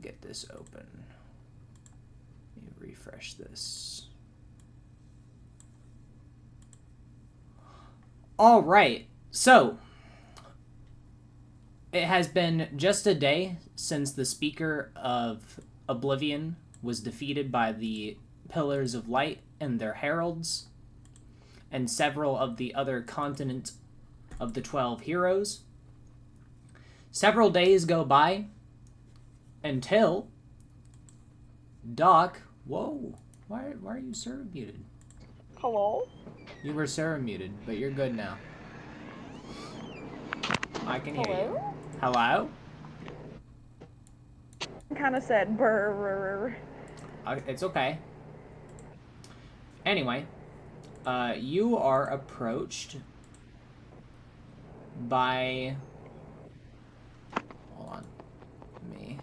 get this open. Let me refresh this. All right, so it has been just a day since the Speaker of Oblivion was defeated by the Pillars of Light and their heralds, and several of the other continent of the 12 heroes. Several days go by until Doc. Whoa, why are you server muted? Hello? You were server muted, but you're good now. I can hear you. Hello? Kind of said brr. It's okay. Anyway, you are approached by... Hold on. Me.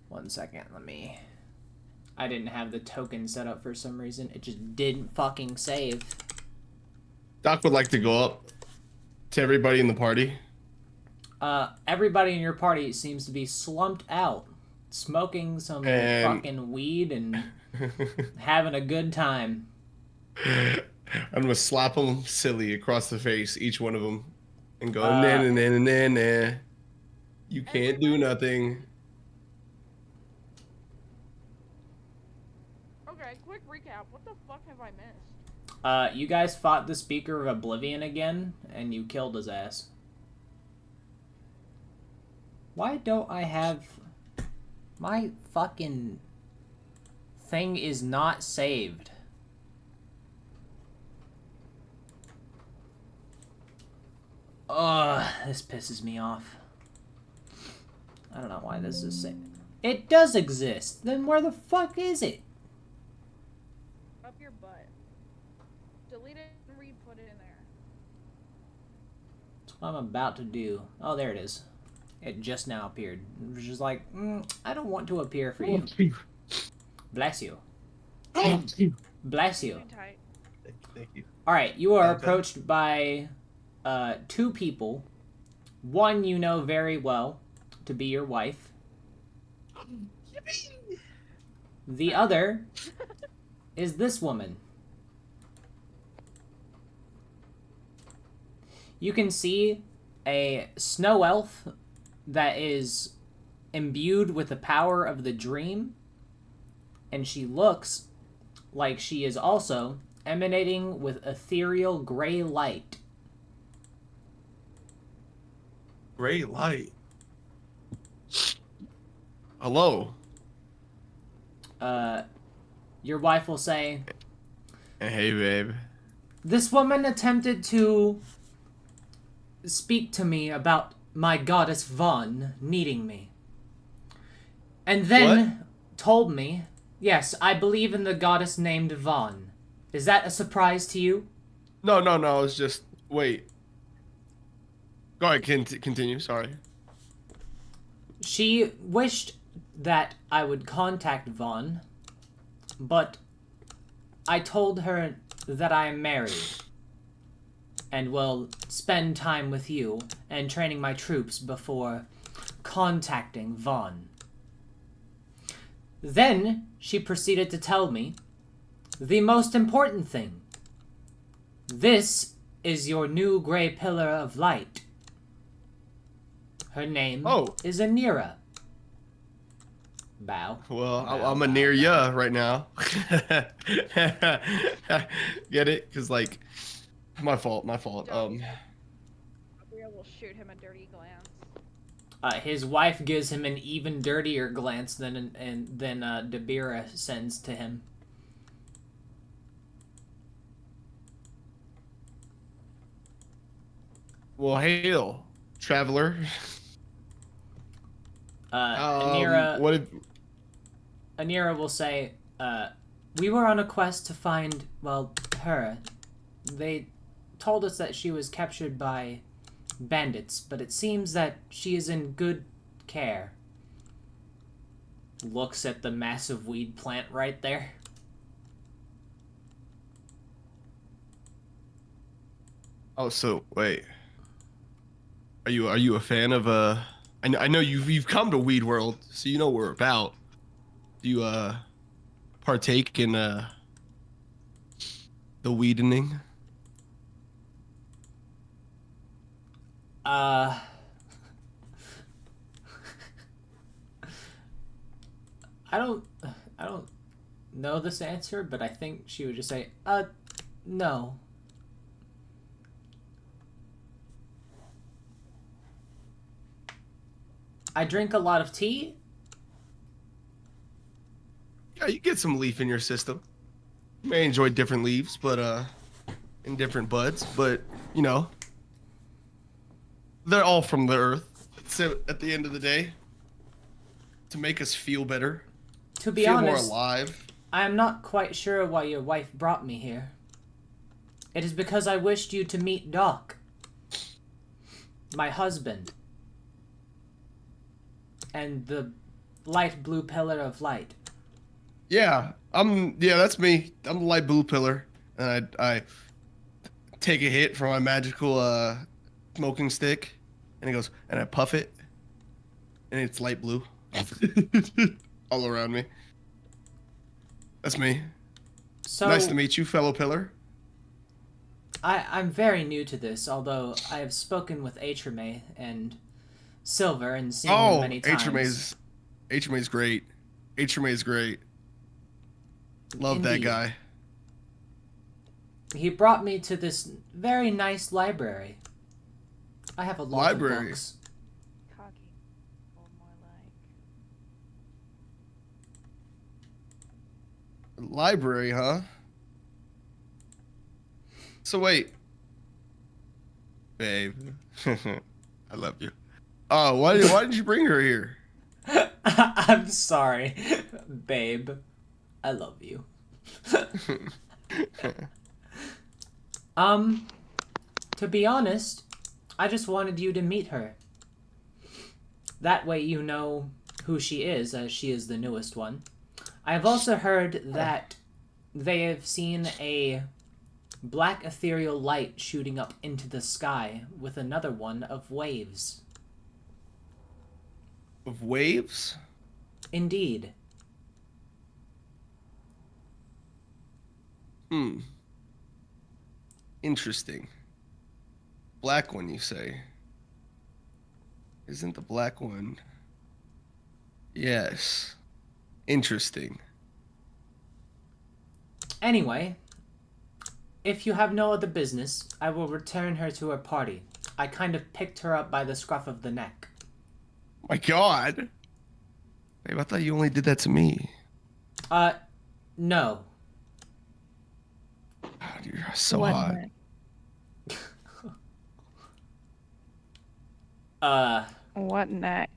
1 second, let me... I didn't have the token set up for some reason. It just didn't fucking save. Doc would like to go up to everybody in the party. Everybody in your party seems to be slumped out, smoking some fucking weed and having a good time. I'm gonna slap them silly across the face, each one of them, and go, nah. You can't do nothing. Okay, quick recap. What the fuck have I missed? You guys fought the Speaker of Oblivion again, and you killed his ass. Why don't I have... My fucking thing is not saved. Ugh, this pisses me off. I don't know why this is saved. It does exist. Then where the fuck is it? Up your butt. Delete it and re-put it in there. That's what I'm about to do. Oh, there it is. It just now appeared. It was just like, I don't want to appear for you. Bless you. Bless you. Thank you. Alright, you are approached by 2 people. One you know very well to be your wife. The other is this woman. You can see a snow elf that is imbued with the power of the dream, and she looks like she is also emanating with ethereal gray light. Gray light. Hello. Your wife will say, Hey, babe. "This woman attempted to speak to me about my goddess Vaughn needing me. And then told me, yes, I believe in the goddess named Vaughn. Is that a surprise to you?" No. It's just wait. Go ahead. Continue. Sorry. She wished that I would contact Vaughn, but I told her that I am married and will spend time with you and training my troops before contacting Vaughn. Then she proceeded to tell me the most important thing. This is your new gray pillar of light. Her name is Anira. Bow. Well, Bow, I'm bow, near bow. ya right now. Get it? Cause like, my fault. Gabriel will shoot him a dirty glance. His wife gives him an even dirtier glance than Dabira sends to him. Well, hail, traveler. Anira. What did... Anira will say, we were on a quest to find, well, her. They told us that she was captured by bandits, but it seems that she is in good care. Looks at the massive weed plant right there. Oh, so wait. Are you a fan of I know you've come to Weed World, so you know what we're about. Do you partake in the weedening? Uh, I don't know this answer, but I think she would just say, no. I drink a lot of tea. Yeah, you get some leaf in your system. You may enjoy different leaves, but in different buds, but you know, they're all from the earth. So at the end of the day, to make us feel better, To be feel honest, more alive. I am not quite sure why your wife brought me here. It is because I wished you to meet Doc, my husband, and the light blue pillar of light. Yeah, that's me. I'm the light blue pillar, and I take a hit from my magical smoking stick, and it goes, and I puff it, and it's light blue all around me. That's me. So Nice to meet you, fellow pillar. I'm very new to this, although I have spoken with Atrame and Silver and seen them many times. Atrame's great. Atrame's great. Love that Indeed. guy. He brought me to this very nice library. I have a lot Library? of books. Cocky. Or more like. Library, huh? So wait. Babe. I love you. Oh, why did you bring her here? I'm sorry, babe. I love you. To be honest, I just wanted you to meet her. That way you know who she is, as she is the newest one. I have also heard that they have seen a black ethereal light shooting up into the sky with another one of waves. Of waves? Indeed. Interesting. Black one, you say? Isn't the black one? Yes. Interesting. Anyway, if you have no other business, I will return her to her party. I kind of picked her up by the scruff of the neck. My God. Babe, I thought you only did that to me. No. God, you're so What hot. neck? What neck?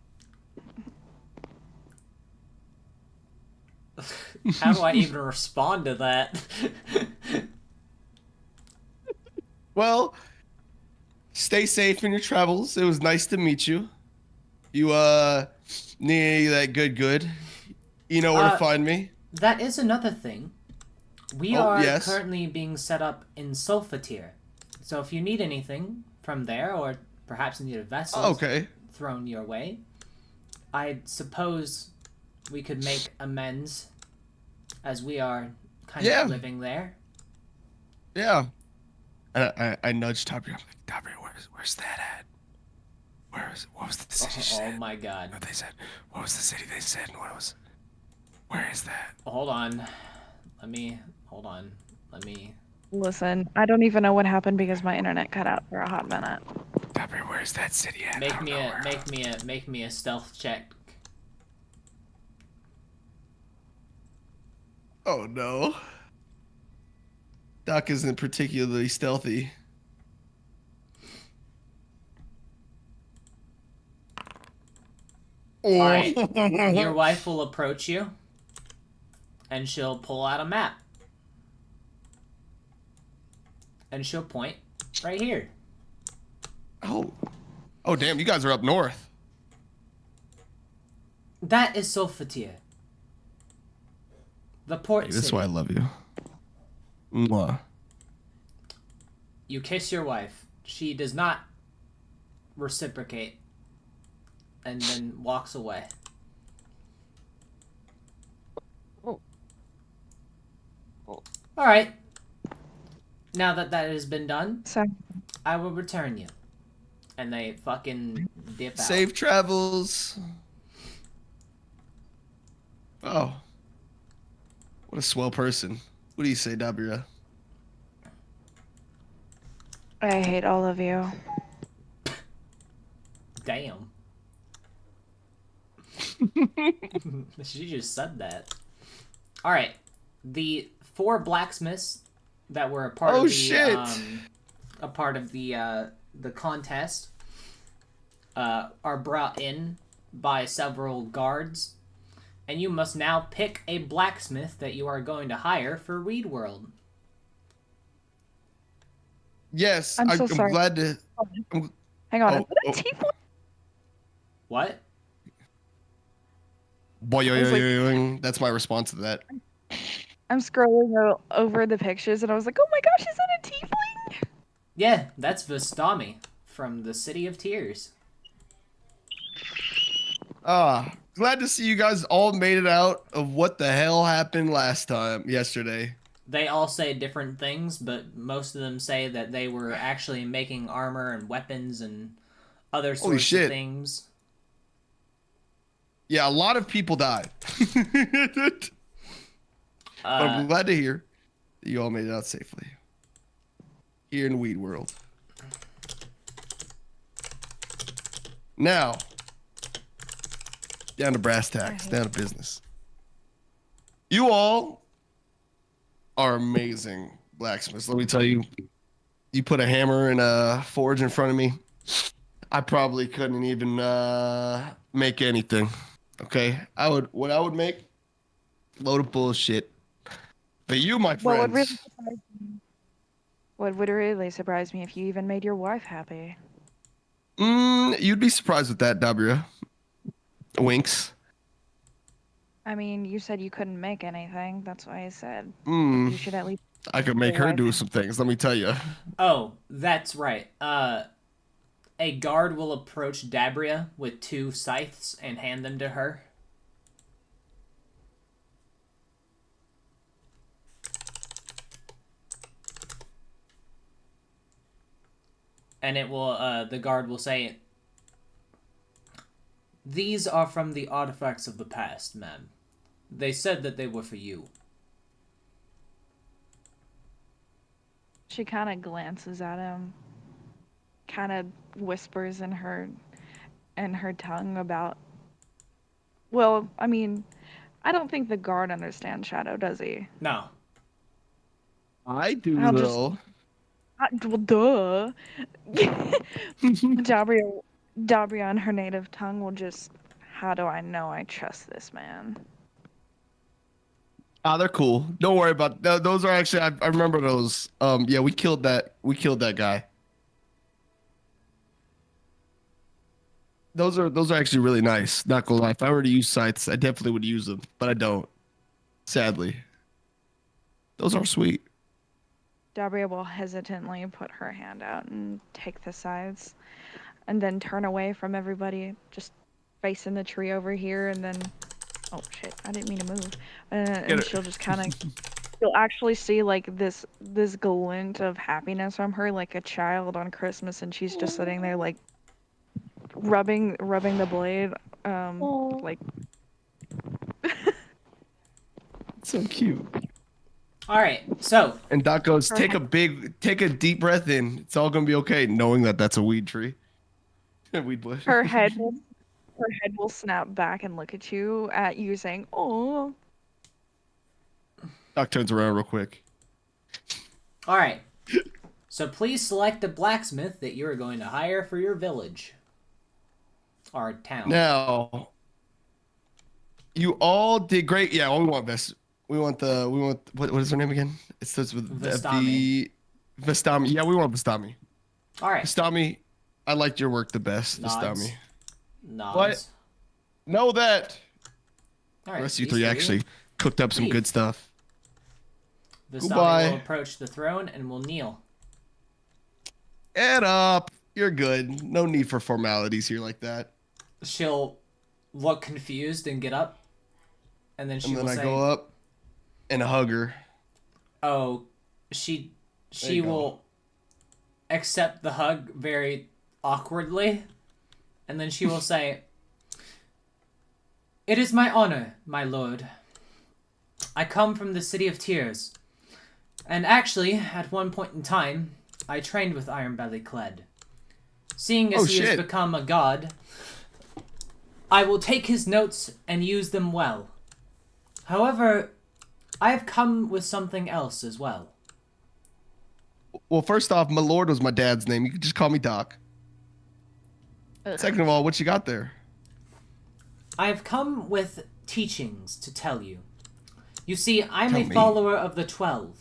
How do I even respond to that? Well, stay safe in your travels. It was nice to meet you. You need any of that good. You know where to find me. That is another thing. We Oh, are yes. currently being set up in Sulfatier. So if you need anything from there, or perhaps need a vessel Okay. thrown your way, I suppose we could make amends, as we are kind Yeah. of living there. Yeah. And I nudged Tabri. I'm like, Tabri, where's that at? What was the city Oh said? my god. What they said? What was the city they said? Where is that? Hold on. Let me... Listen, I don't even know what happened because my internet cut out for a hot minute. Tabri, where's that city at? Make me a stealth check. Oh no. Doc isn't particularly stealthy. Alright. Your wife will approach you, and she'll pull out a map. And she'll point right here. Oh, damn! You guys are up north. That is Sulfatier. The port Hey, this is city. why I love you. Mwah. You kiss your wife. She does not reciprocate. and then walks away. Oh. All right. Now that that has been done, So I will return you. And they fucking dip out. Safe travels. Oh. What a swell person. What do you say, Dabria? I hate all of you. Damn. She just said that. All right. The 4 blacksmiths that were a part Oh, of the shit. a part of the contest are brought in by several guards, and you must now pick a blacksmith that you are going to hire for Weed World. Yes, I'm so I'm sorry. glad to. Hang on. Oh, Is that a oh. tiefling? What? Boing. That's my response to that. I'm scrolling over the pictures and I was like, oh my gosh, is that a tiefling? Yeah, that's Vistami from the City of Tears. Glad to see you guys all made it out of what the hell happened yesterday. They all say different things, but most of them say that they were actually making armor and weapons and other Holy sorts shit. of things. Yeah, a lot of people died. But I'm glad to hear that you all made it out safely. Here in Weed World. Now, down to brass tacks, down to business. You all are amazing blacksmiths. Let me tell you, you put a hammer and a forge in front of me, I probably couldn't even make anything. Okay, what I would make, load of bullshit. But you, my friends, What would really surprise me if you even made your wife happy? You'd be surprised with that, W. Winks. I mean, you said you couldn't make anything. That's why I said Mm, you should at least. I could make Your her wife. do some things. Let me tell you. Oh, that's right. A guard will approach Dabria with 2 scythes and hand them to her. And it will, the guard will say, "These are from the artifacts of the past, ma'am. They said that they were for you." She kind of glances at him, kind of whispers in her tongue about. Well, I mean, I don't think the guard understands Shadow, does he? No. I do I'll just- though. Well, duh. Dabria in her native tongue will just. How do I know I trust this man? They're cool. Don't worry about those. Are actually I remember those. Yeah, we killed that. We killed that guy. Those are actually really nice. Not gonna lie. If I were to use sites, I definitely would use them, but I don't. Sadly. Those are sweet. Dabria will hesitantly put her hand out and take the sides, and then turn away from everybody, just facing the tree over here, and then. Oh shit! I didn't mean to move. And it. she'll just kind of. You'll actually see like this glint of happiness from her, like a child on Christmas, and she's just sitting there like rubbing the blade, like. So cute. All right, so And Doc goes, take a deep breath in. It's all gonna be okay, knowing that that's a weed tree. Weed bush. Her head will snap back and look at you saying, "Oh." Doc turns around real quick. all right. So please select the blacksmith that you are going to hire for your village or town. Now, you all did great. Yeah, we want best. We want what is her name again? It starts with Vistami. Vistami. Yeah, we want Vistami. All right. Vistami, I liked your work the best. Nods. Vistami. Nods. What? Know that. All The right. rest of you these three actually cooked up some leave. good stuff. Vistami Goodbye. will approach the throne and will kneel. Get up. You're good. No need for formalities here like that. she'll look confused and get up, and then she And then will I say, go up and hug her. "Oh, she you go. will accept the hug very awkwardly, and then she will say, 'It is my honor, my lord. I come from the City of Tears, and actually, at one point in time, I trained with Ironbelly Kled. Seeing as Oh, he has shit. become a god, I will take his notes and use them well. However, I have come with something else as well. Well, first off, my lord was my dad's name. You could just call me Doc. Second of all, what you got there? I have come with teachings to tell you. You see, I'm Tell a me. follower of the 12,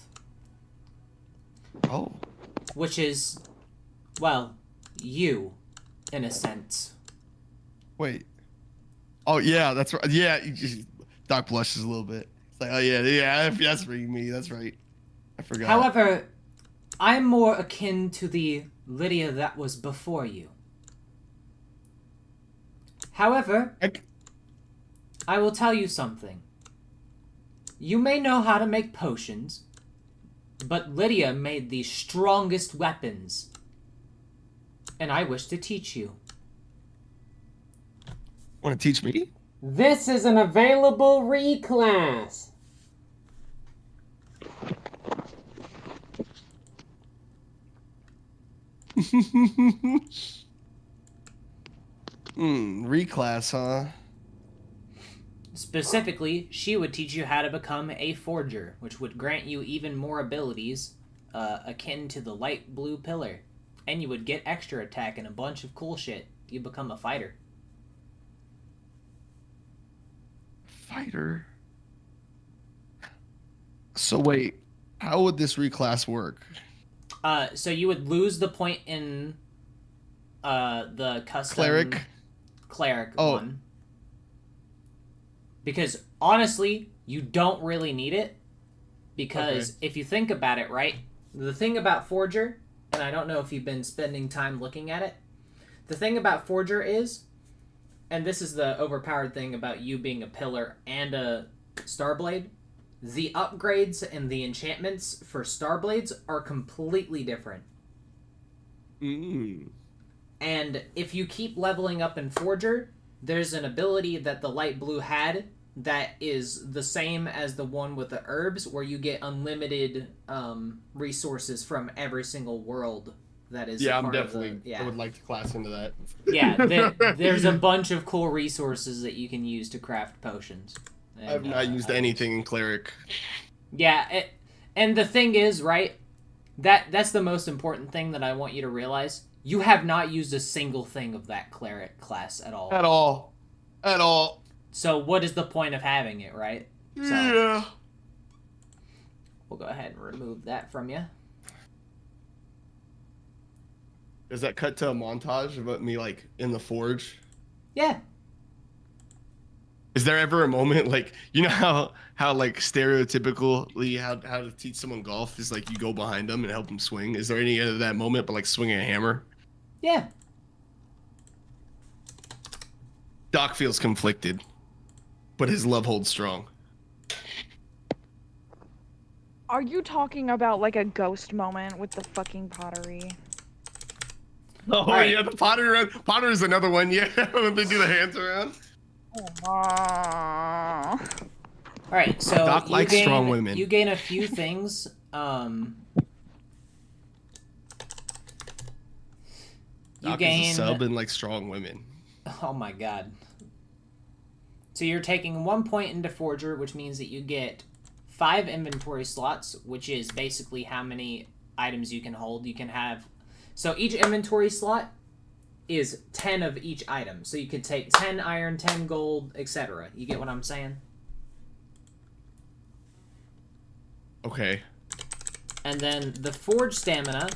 Oh. which is, well, you, in a sense. Wait. Oh yeah, that's right. Yeah, Doc blushes a little bit. It's like, oh yeah, that's me. That's right. I forgot. However, I'm more akin to the Lydia that was before you. However, I will tell you something. You may know how to make potions, but Lydia made the strongest weapons, and I wish to teach you. Want to teach me? This is an available reclass. Reclass, huh? Specifically, she would teach you how to become a forger, which would grant you even more abilities akin to the light blue pillar. And you would get extra attack and a bunch of cool shit. You become a fighter. Fighter. So wait, how would this reclass work? So you would lose the point in the custom cleric Oh. one. Because honestly, you don't really need it. Because if you think about it, right? The thing about Forger, and I don't know if you've been spending time looking at it, the thing about Forger is, and this is the overpowered thing about you being a pillar and a Starblade, the upgrades and the enchantments for Starblades are completely different. And if you keep leveling up in Forger, there's an ability that the light blue had that is the same as the one with the herbs, where you get unlimited resources from every single world that is. Yeah, a I'm part of definitely. the, I would like to class into that. Yeah, there's a bunch of cool resources that you can use to craft potions. And, I've not used anything in cleric. Yeah, and the thing is, right? That's the most important thing that I want you to realize. You have not used a single thing of that cleric class at all. At all. So what is the point of having it, right? So Yeah. we'll go ahead and remove that from you. Does that cut to a montage about me like in the forge? Yeah. Is there ever a moment like you know how like stereotypically how to teach someone golf is like you go behind them and help them swing? Is there any of that moment but like swinging a hammer? Yeah. Doc feels conflicted, but his love holds strong. Are you talking about like a ghost moment with the fucking pottery? Oh Right. yeah, the Potter run. Potter is another one. Yeah, when they do the hands around. Aw. All right. So Doc you likes gain, strong women. You gain a few things. You Doc gain. is a sub and like strong women. Oh my god. So you're taking 1 point into Forger, which means that you get 5 inventory slots, which is basically how many items you can hold. You can have... So each inventory slot is 10 of each item. So you could take 10 iron, 10 gold, etc. You get what I'm saying? Okay. And then the Forge Stamina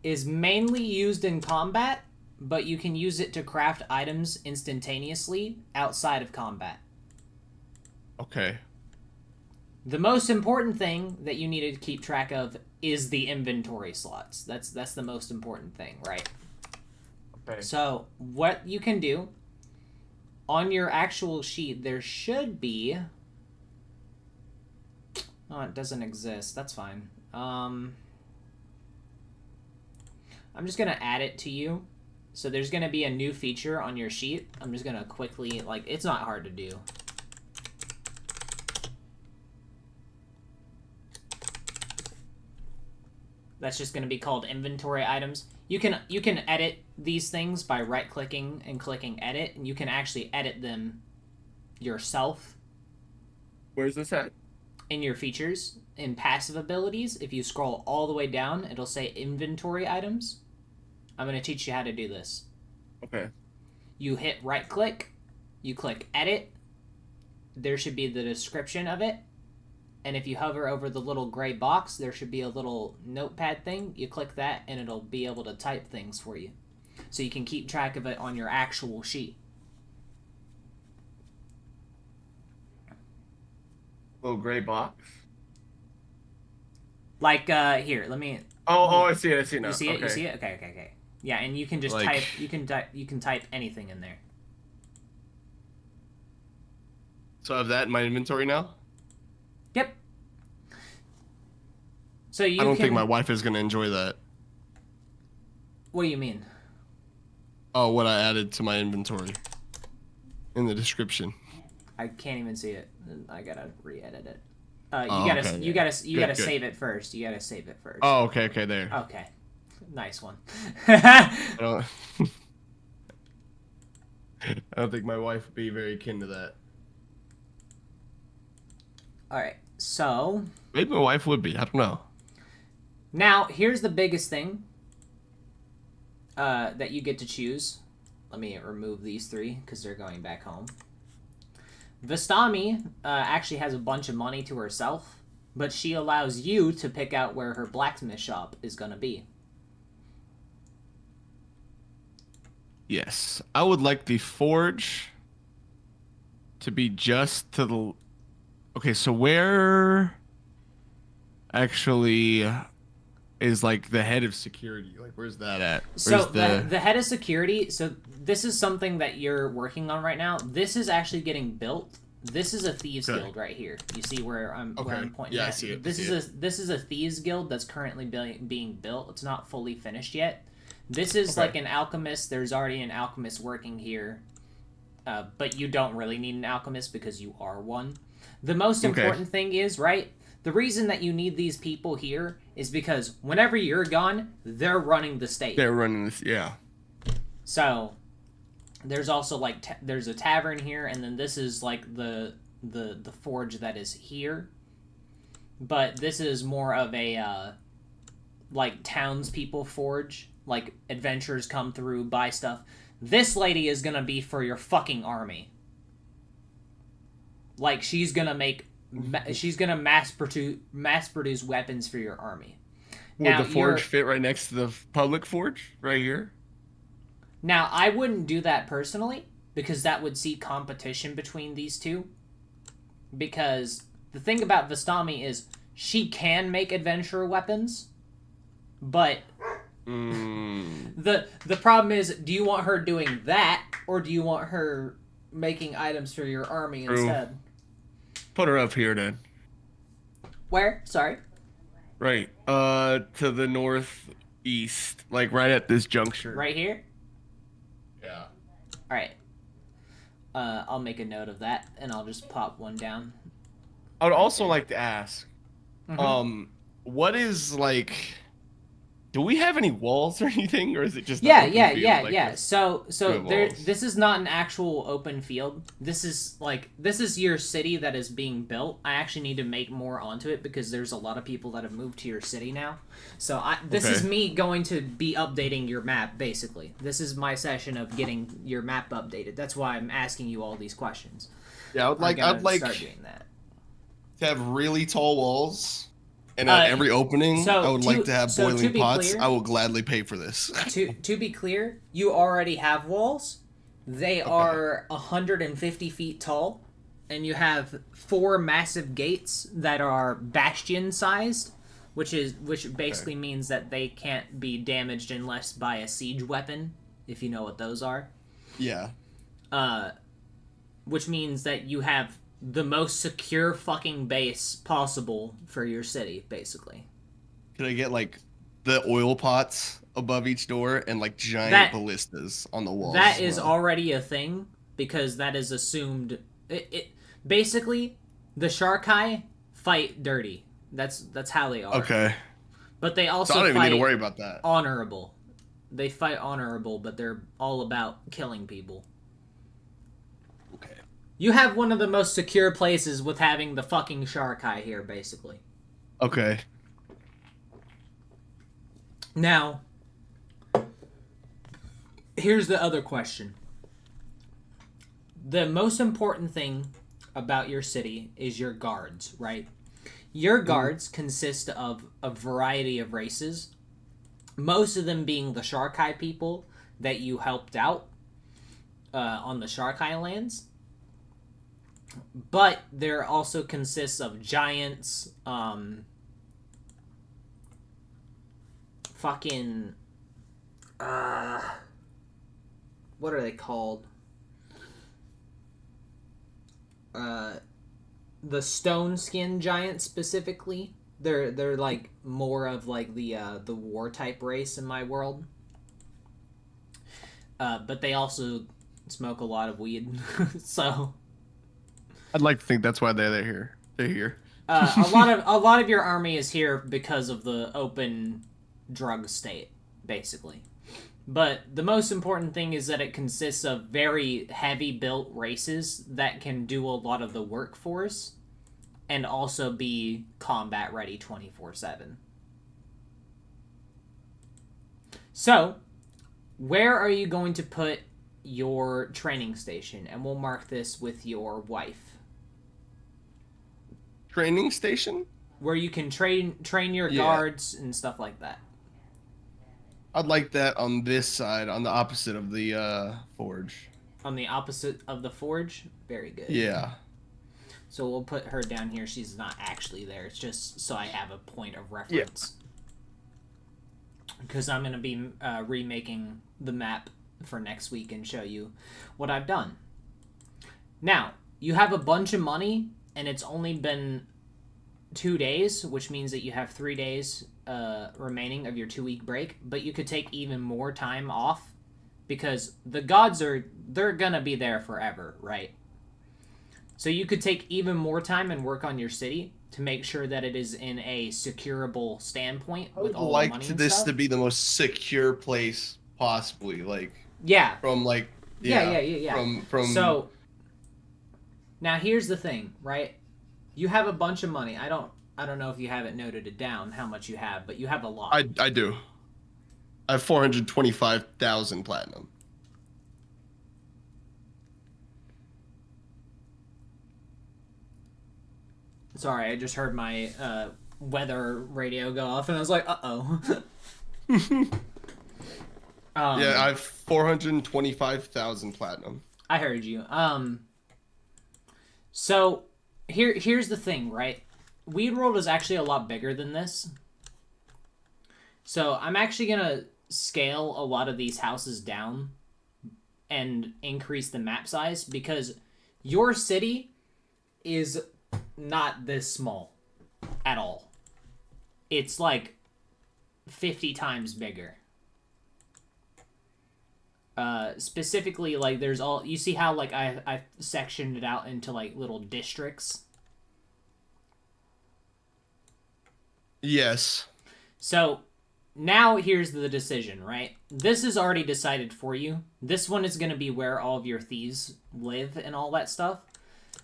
is mainly used in combat, but you can use it to craft items instantaneously outside of combat. Okay. The most important thing that you need to keep track of is the inventory slots. That's the most important thing, right? Okay. So what you can do on your actual sheet, there should be... Oh, it doesn't exist. That's fine. I'm just going to add it to you. So there's going to be a new feature on your sheet. I'm just going to quickly... Like, it's not hard to do. That's just going to be called inventory items. You can edit these things by right-clicking and clicking edit, and you can actually edit them yourself. Where's this at? In your features, in passive abilities, if you scroll all the way down, it'll say inventory items. I'm going to teach you how to do this. Okay. You hit right-click, you click edit, there should be the description of it, and if you hover over the little gray box, there should be a little notepad thing. You click that, and it'll be able to type things for you. So you can keep track of it on your actual sheet. Little gray box. Like, here, let me... Oh, I see it now. You see it? Okay. You see it? Okay. Yeah, and you can just Like- type... You can type anything in there. So I have that in my inventory now? Yep. So you I don't can... think my wife is going to enjoy that. What do you mean? Oh, what I added to my inventory. In the description. I can't even see it. I gotta re-edit it. Oh, You gotta okay, you yeah. gotta you Good, gotta good. save it first. You gotta save it first. Oh, okay, there. Okay. Nice one. I don't... I don't think my wife would be very kin to that. Alright, so Maybe my wife would be. I don't know. now here's the biggest thing that you get to choose. Let me remove these three because they're going back home. Vistami actually has a bunch of money to herself, but she allows you to pick out where her blacksmith shop is going to be. Yes. I would like the forge to be just to the... Okay, so where actually is like the head of security? Like, where's that at? So Where's the head of security, so this is something that you're working on right now. This is actually getting built. This is a thieves Okay. guild right here. You see where I'm pointing Yeah, I at? see it, This I is see this is a thieves guild that's currently being built. It's not fully finished yet. This is Okay. like an alchemist. There's already an alchemist working here. But you don't really need an alchemist because you are one. The most Okay. important thing is, right? The reason that you need these people here is because whenever you're gone, they're running the state. They're running this, yeah. So, there's also like there's a tavern here, and then this is like the forge that is here. But this is more of a like townspeople forge. Like adventurers come through, buy stuff. This lady is gonna be for your fucking army. Like she's gonna mass produce weapons for your army. Would Now, the forge you're- fit right next to the public forge? Right here? Now, I wouldn't do that personally, because that would see competition between these two. Because the thing about Vistami is, she can make adventurer weapons, but the problem is, do you want her doing that, or do you want her making items for your army True. instead? Put her up here then. Where? Sorry? Right. To the northeast. Like right at this juncture. Right here? Yeah. Alright. I'll make a note of that, and I'll just pop one down. I would also like to ask, Mhm. what is like... Do we have any walls or anything, or is it just an Yeah. open field like this? So Good there. walls. This is not an actual open field. This is your city that is being built. I actually need to make more onto it because there's a lot of people that have moved to your city now. So this is Okay. me going to be updating your map. Basically, this is my session of getting your map updated. That's why I'm asking you all these questions. Yeah, I'm gonna I'd like start doing that. to have really tall walls, and at every opening, so I would like to have to boiling be pots. clear- I will gladly pay for this. To be clear, you already have walls. They are 150 feet tall, and you have 4 massive gates that are bastion sized, which basically means that they can't be damaged unless by a siege weapon, if you know what those are. Yeah. which means that you have the most secure fucking base possible for your city, basically. Can I get like the oil pots above each door and like giant That- ballistas on the walls? That as is well? already a thing because that is assumed. It basically the Sharkai fight dirty. That's how they are. Okay. But they also So I don't even fight need to worry about that. honorable. They fight honorable, but they're all about killing people. Okay. You have one of the most secure places with having the fucking Sharkai here, basically. Okay. Now, here's the other question. The most important thing about your city is your guards, right? Your guards consist of a variety of races, most of them being the Sharkai people that you helped out on the Sharkai lands. But there also consists of giants, fucking, what are they called? The stone skin giants specifically. They're like more of like the war type race in my world. But they also smoke a lot of weed, so I'd like to think that's why they're here. They're here. a lot of your army is here because of the open drug state, basically. But the most important thing is that it consists of very heavy built races that can do a lot of the workforce and also be combat ready 24/7. So, where are you going to put your training station? And we'll mark this with your wife. Training station? Where you can train your Yeah. guards and stuff like that. I'd like that on this side, on the opposite of the forge. On the opposite of the forge? Very good. Yeah. So we'll put her down here. She's not actually there. It's just so I have a point of reference. Because I'm going to be remaking the map for next week and show you what I've done. Now, you have a bunch of money, and it's only been 2 days, which means that you have 3 days remaining of your 2-week break. But you could take even more time off because the gods they're going to be there forever, right? So you could take even more time and work on your city to make sure that it is in a securable standpoint I with would all the like money to and this stuff. to be the most secure place possibly, like Yeah. from like Yeah. from So now here's the thing, right? You have a bunch of money. I don't know if you have it noted it down how much you have, but you have a lot. I do. I have 425,000 platinum. Sorry, I just heard my weather radio go off, and I was like, "Uh-oh." Yeah, I have 425,000 platinum. I heard you. So here's the thing, right? Weed World is actually a lot bigger than this. So I'm actually gonna scale a lot of these houses down and increase the map size because your city is not this small at all. It's like 50 times bigger. Specifically, like there's all you see how like I sectioned it out into like little districts. Yes. So now here's the decision, right? This is already decided for you. This one is going to be where all of your thieves live and all that stuff.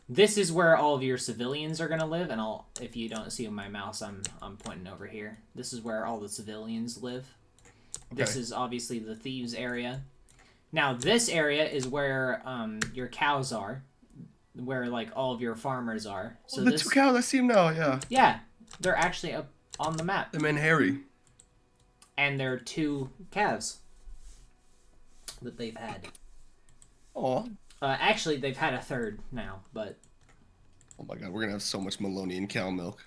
This is where all of your civilians are going to live, and if you don't see my mouse, I'm pointing over here. This is where all the civilians live. This Okay. is obviously the thieves area. Now this area is where your cows are, where like all of your farmers are. So the this, two cows, I see them now, yeah. yeah, they're actually up on the map, Them and Harry. and they're 2 calves that they've had. Aw. Actually, they've had a 3rd now, but Oh my god, we're gonna have so much Malonian cow milk.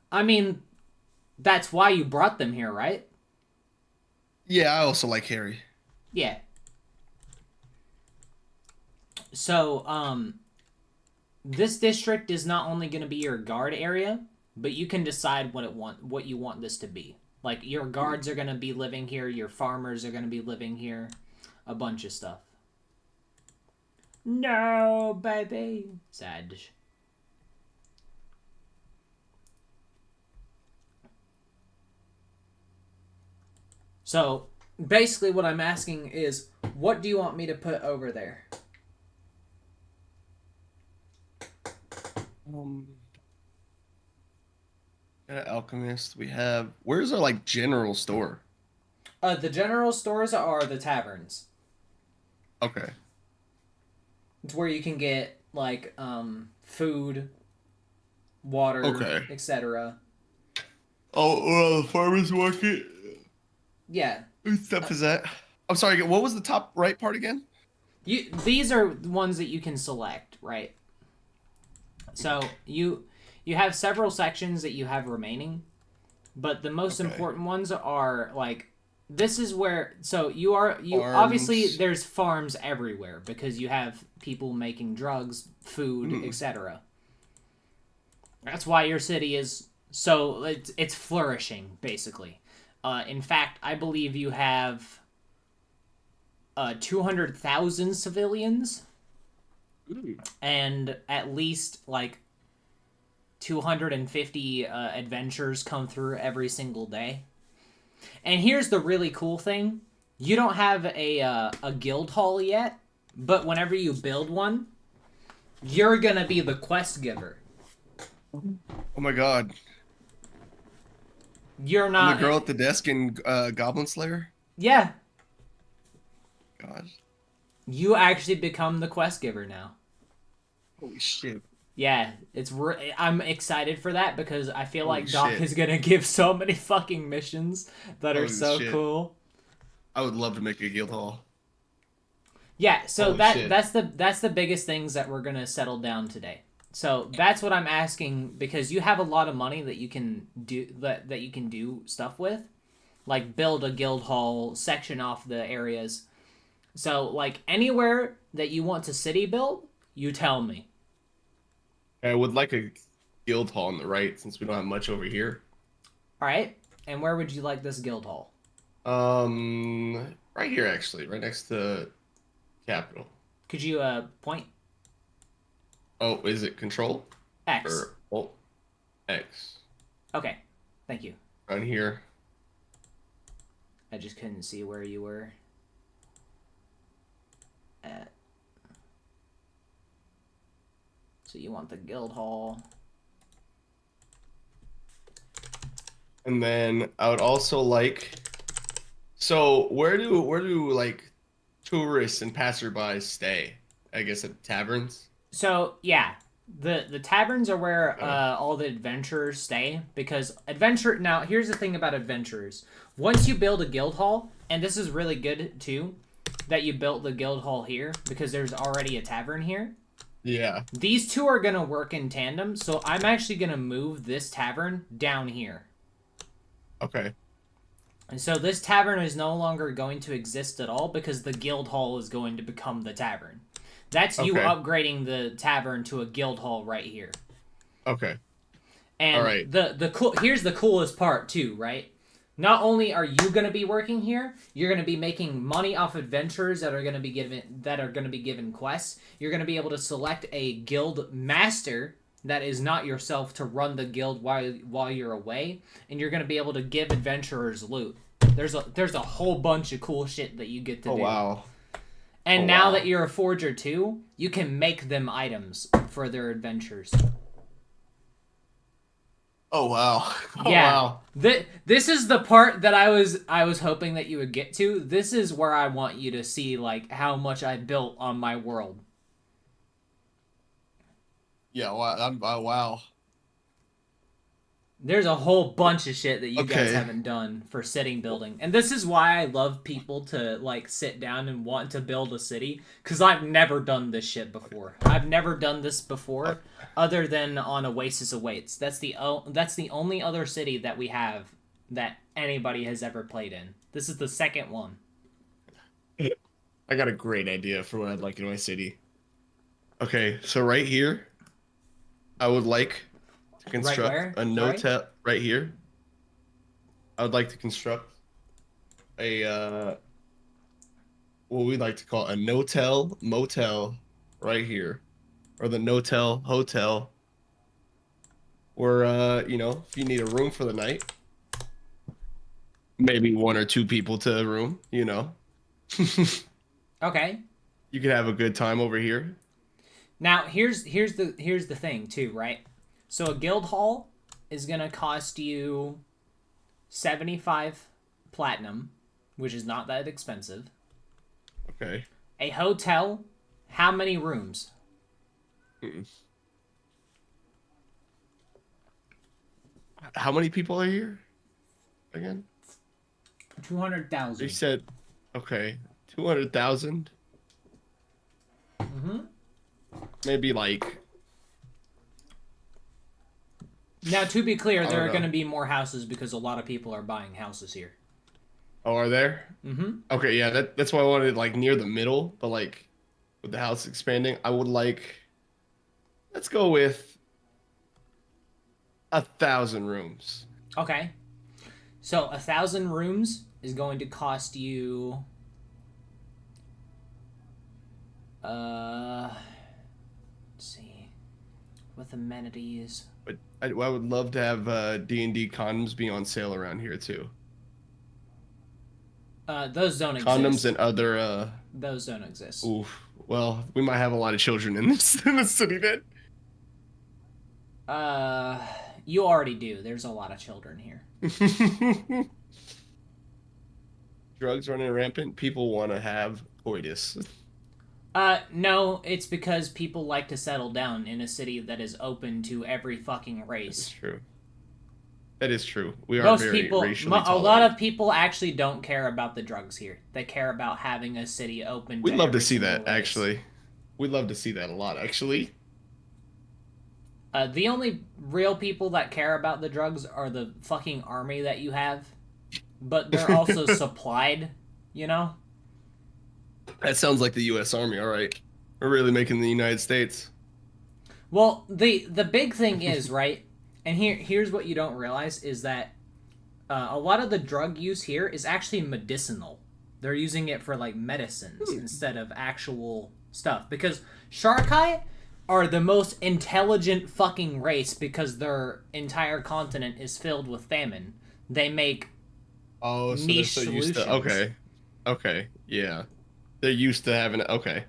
I mean, that's why you brought them here, right? Yeah, I also like Harry. Yeah. So, this district is not only going to be your guard area, but you can decide what you want this to be. Like, your guards are going to be living here, your farmers are going to be living here, a bunch of stuff. No, baby. Sad. So, basically what I'm asking is, what do you want me to put over there? Alchemist. We have. Where's our like general store? The general stores are the taverns. Okay. It's where you can get, like, food, water, Okay. etc. Oh, the farmer's market. Yeah. What stuff is that? I'm sorry. What was the top right part again? These are the ones that you can select, right? So you have several sections that you have remaining, but the most important ones are like this is where you obviously Farms. there's farms everywhere because you have people making drugs, food, etc. That's why your city is so it's flourishing basically. In fact, I believe you have 200,000 civilians and at least like 250 adventures come through every single day. And here's the really cool thing: you don't have a guild hall yet, but whenever you build one, you're gonna be the quest giver. Oh my god. You're I'm not the girl at the desk in Goblin Slayer. Yeah, God. you actually become the quest giver now. Holy shit. Yeah, I'm excited for that because I feel like Holy Doc shit. is gonna give so many fucking missions that are Holy so shit. cool. I would love to make a guild hall. Yeah, so Holy shit. that's the biggest things that we're gonna settle down today. So that's what I'm asking because you have a lot of money that you can do that you can do stuff with, like build a guild hall, section off the areas. So like anywhere that you want to city build, you tell me. I would like a guild hall on the right since we don't have much over here. All right, and where would you like this guild hall? Right here actually, right next to Capital. Could you point Oh, is it Control X? or Alt X? Okay, thank you. Around here. I just couldn't see where you were at. So you want the guild hall. And then I would also like. So where do like tourists and passersby stay? I guess at taverns. So yeah, the taverns are where all the adventurers stay because now here's the thing about adventurers. Once you build a guild hall, and this is really good too, that you built the guild hall here because there's already a tavern here. Yeah. These two are gonna work in tandem, so I'm actually gonna move this tavern down here. Okay. And so this tavern is no longer going to exist at all because the guild hall is going to become the tavern. That's you Okay. upgrading the tavern to a guild hall right here. Okay. And All right. here's the coolest part too, right? Not only are you going to be working here, you're going to be making money off adventures that are going to be given quests. You're going to be able to select a guild master that is not yourself to run the guild while you're away, and you're going to be able to give adventurers loot. There's a whole bunch of cool shit that you get to Oh do. wow. And Oh, now wow. that you're a forger too, you can make them items for their adventures. Oh wow. Oh Yeah. wow. This is the part that I was hoping that you would get to. This is where I want you to see like how much I built on my world. Yeah. Wow. Wow. There's a whole bunch of shit that you guys Okay. haven't done for city building. And this is why I love people to like sit down and want to build a city cuz I've never done this shit before. I've never done this before other than on Oasis Awaits. That's the only other city that we have that anybody has ever played in. This is the second one. I got a great idea for what I'd like in my city. Okay, so right here, I would like to construct where? a no-tell right here. I would like to construct a what we like to call a no-tell motel right here, or the no-tell hotel, where you know, if you need a room for the night, maybe 1 or 2 people to a room, you know. Okay. You could have a good time over here. Now here's the thing too, right? So a guild hall is gonna cost you 75 platinum, which is not that expensive. Okay. A hotel, how many rooms? How many people are here? Again? 200,000. You said, okay, 200,000. Mm-hmm. Maybe like. Now, to be clear, I there don't are know. going to be more houses because a lot of people are buying houses here. Oh, are there? Mm-hmm. Okay, yeah, that's why I wanted like near the middle, but like with the house expanding, I would like. Let's go with 1,000 rooms. Okay. So 1,000 rooms is going to cost you. Let's see, with amenities. But I would love to have D&D condoms be on sale around here too. Those don't Condoms exist. and other. Those don't exist. Oof. Well, we might have a lot of children in this city then. You already do. There's a lot of children here. Drugs running rampant. People want to have coitus. No, it's because people like to settle down in a city that is open to every fucking That's race. true. That is true. We are Most very people, racially a lot tolerant. of people actually don't care about the drugs here. They care about having a city open. We'd love to every see single that, race. actually. We'd love to see that a lot, actually. The only real people that care about the drugs are the fucking army that you have, but they're also supplied, you know? That sounds like the U.S. Army, all right. We're really making the United States. Well, the big thing is, right, and here's what you don't realize is that a lot of the drug use here is actually medicinal. They're using it for, like, medicines instead of actual stuff. Because Sharkai are the most intelligent fucking race because their entire continent is filled with famine. They make Oh, so niche they're so used to... solutions. Okay. Okay, yeah. They're used to having... Okay.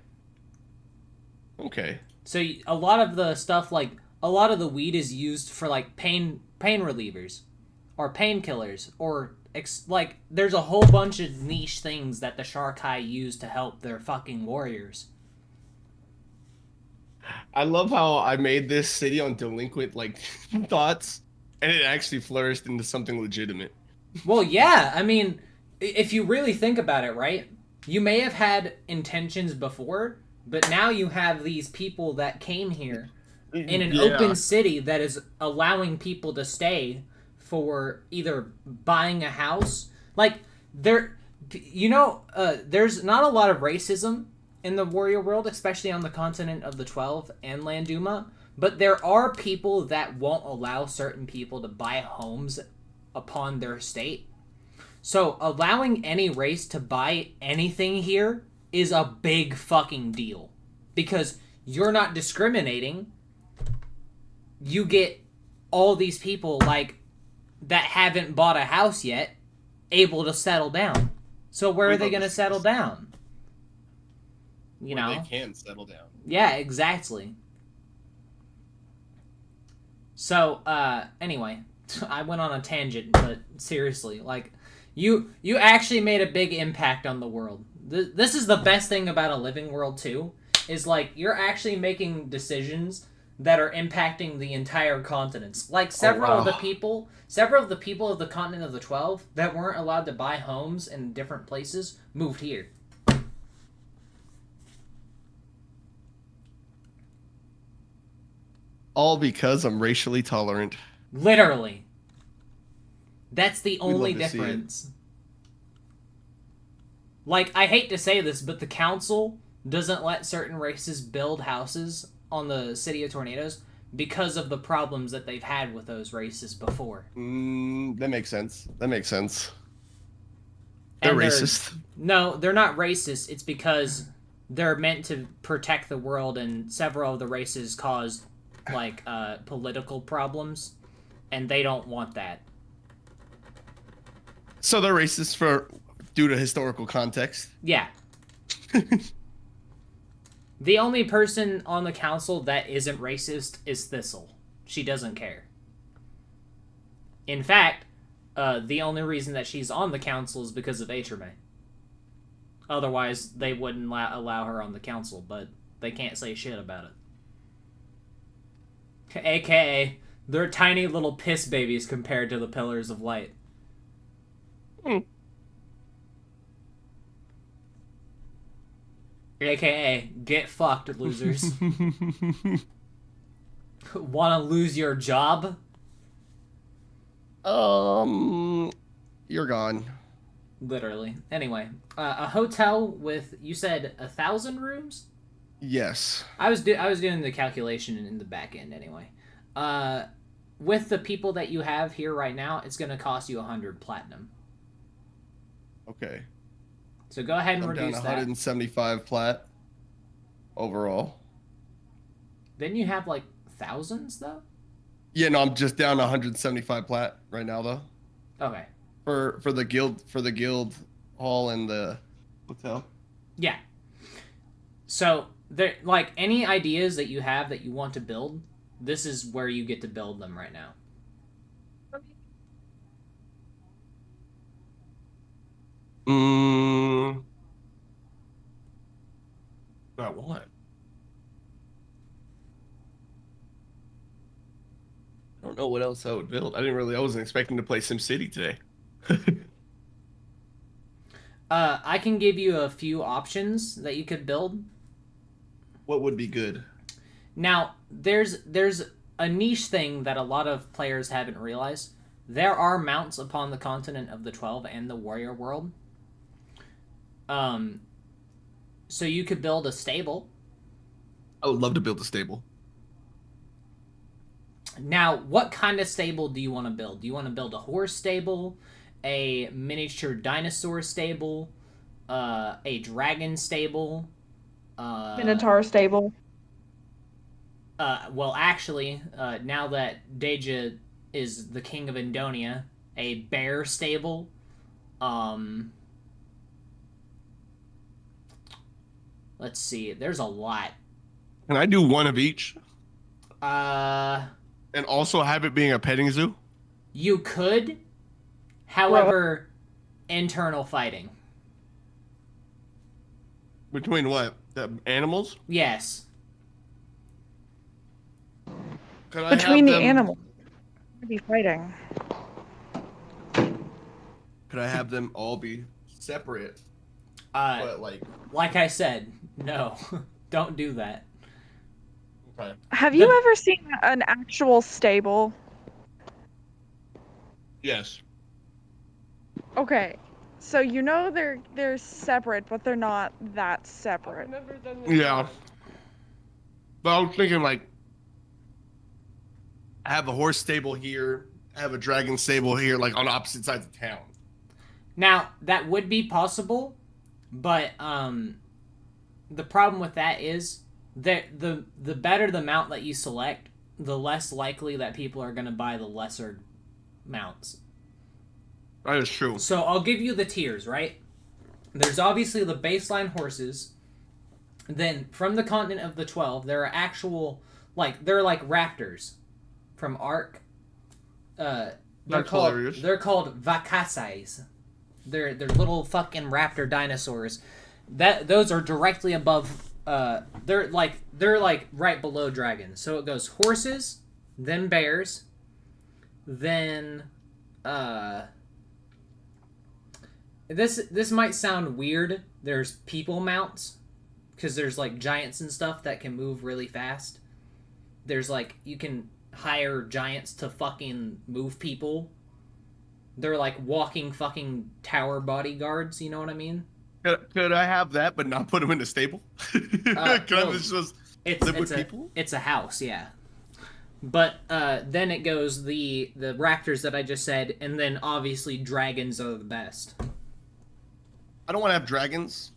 Okay. So a lot of the stuff, like a lot of the weed is used for like pain relievers, or painkillers, or like there's a whole bunch of niche things that the Sharkai use to help their fucking warriors. I love how I made this city on delinquent, like, thoughts, and it actually flourished into something legitimate. Well, yeah, I mean, if you really think about it, right? You may have had intentions before, but now you have these people that came here in an open city that is allowing people to stay for either buying a house. Like, there's not a lot of racism in the warrior world, especially on the continent of the 12 and Landuma, but there are people that won't allow certain people to buy homes upon their estate. So allowing any race to buy anything here is a big fucking deal, because you're not discriminating. You get all these people like that haven't bought a house yet able to settle down. So where are they going to settle down? You know, they can settle down. yeah, exactly. So, anyway, I went on a tangent, but seriously, like, you actually made a big impact on the world. This is the best thing about a living world, too, is, like, you're actually making decisions that are impacting the entire continents. Like, several of the people of the continent of the 12 that weren't allowed to buy homes in different places moved here. All because I'm racially tolerant. Literally. That's the only love to see it. difference. Like, I hate to say this, but the council doesn't let certain races build houses on the City of Tornadoes because of the problems that they've had with those races before. That makes sense. That makes sense. They're And racist. No, they're not racist. It's because they're meant to protect the world, and several of the races caused like political problems, and they don't want that. So they're racist for due to historical context. Yeah. The only person on the council that isn't racist is Thistle. She doesn't care. In fact, the only reason that she's on the council is because of Atrame. Otherwise, they wouldn't allow her on the council, but they can't say shit about it. AKA, they're tiny little piss babies compared to the Pillars of Light. AKA, get fucked, losers. Wanna lose your job? You're gone. Literally. Anyway, a hotel with, you said 1,000 rooms? Yes. I was doing the calculation in the back end anyway. With the people that you have here right now, it's gonna cost you 100 platinum. Okay. So go ahead and I'm down reduce that. 175 plat overall. Then you have like thousands though? Yeah, no, I'm just down 175 plat right now though. Okay. For the guild hall and the hotel. Yeah. So there, like, any ideas that you have that you want to build, this is where you get to build them right now. About what? I don't know what else I would build. I wasn't expecting to play SimCity today. I can give you a few options that you could build. What would be good? Now, there's a niche thing that a lot of players haven't realized. There are mounts upon the continent of the 12 and the warrior world. So you could build a stable. I would love to build a stable. Now, what kind of stable do you want to build? Do you want to build a horse stable, a miniature dinosaur stable, a dragon stable, Minotaur stable. well, actually, now that Deja is the king of Indonia, a bear stable, let's see, there's a lot. Can I do one of each? And also have it being a petting zoo? You could, however, internal fighting. Between what? The animals? Yes. Could I Between have the them, animals. Be fighting. Could I have them all be separate? But Like I said, no, don't do that. okay. Have you ever seen an actual stable? Yes. Okay, so you know they're separate, but they're not that separate. Yeah. But I was thinking have a horse stable here, have a dragon stable here, like on opposite sides of town. Now, that would be possible, but the problem with that is that the better the mount that you select, the less likely that people are going to buy the lesser mounts. That is true. So I'll give you the tiers, right? There's obviously the baseline horses. Then from the continent of the 12, there are actual, they're like raptors from Ark. They're called Vakasais. They're little fucking raptor dinosaurs. Those are directly above. They're like right below dragons. So it goes horses, then bears, then This might sound weird. There's people mounts, because there's like giants and stuff that can move really fast. There's you can hire giants to fucking move people. They're like walking fucking tower bodyguards, you know what I mean? Could I have that, but not put them in the stable? Could I no. just It's live with a people? it's a house, yeah. But then it goes the raptors that I just said, and then obviously dragons are the best. I don't want to have dragons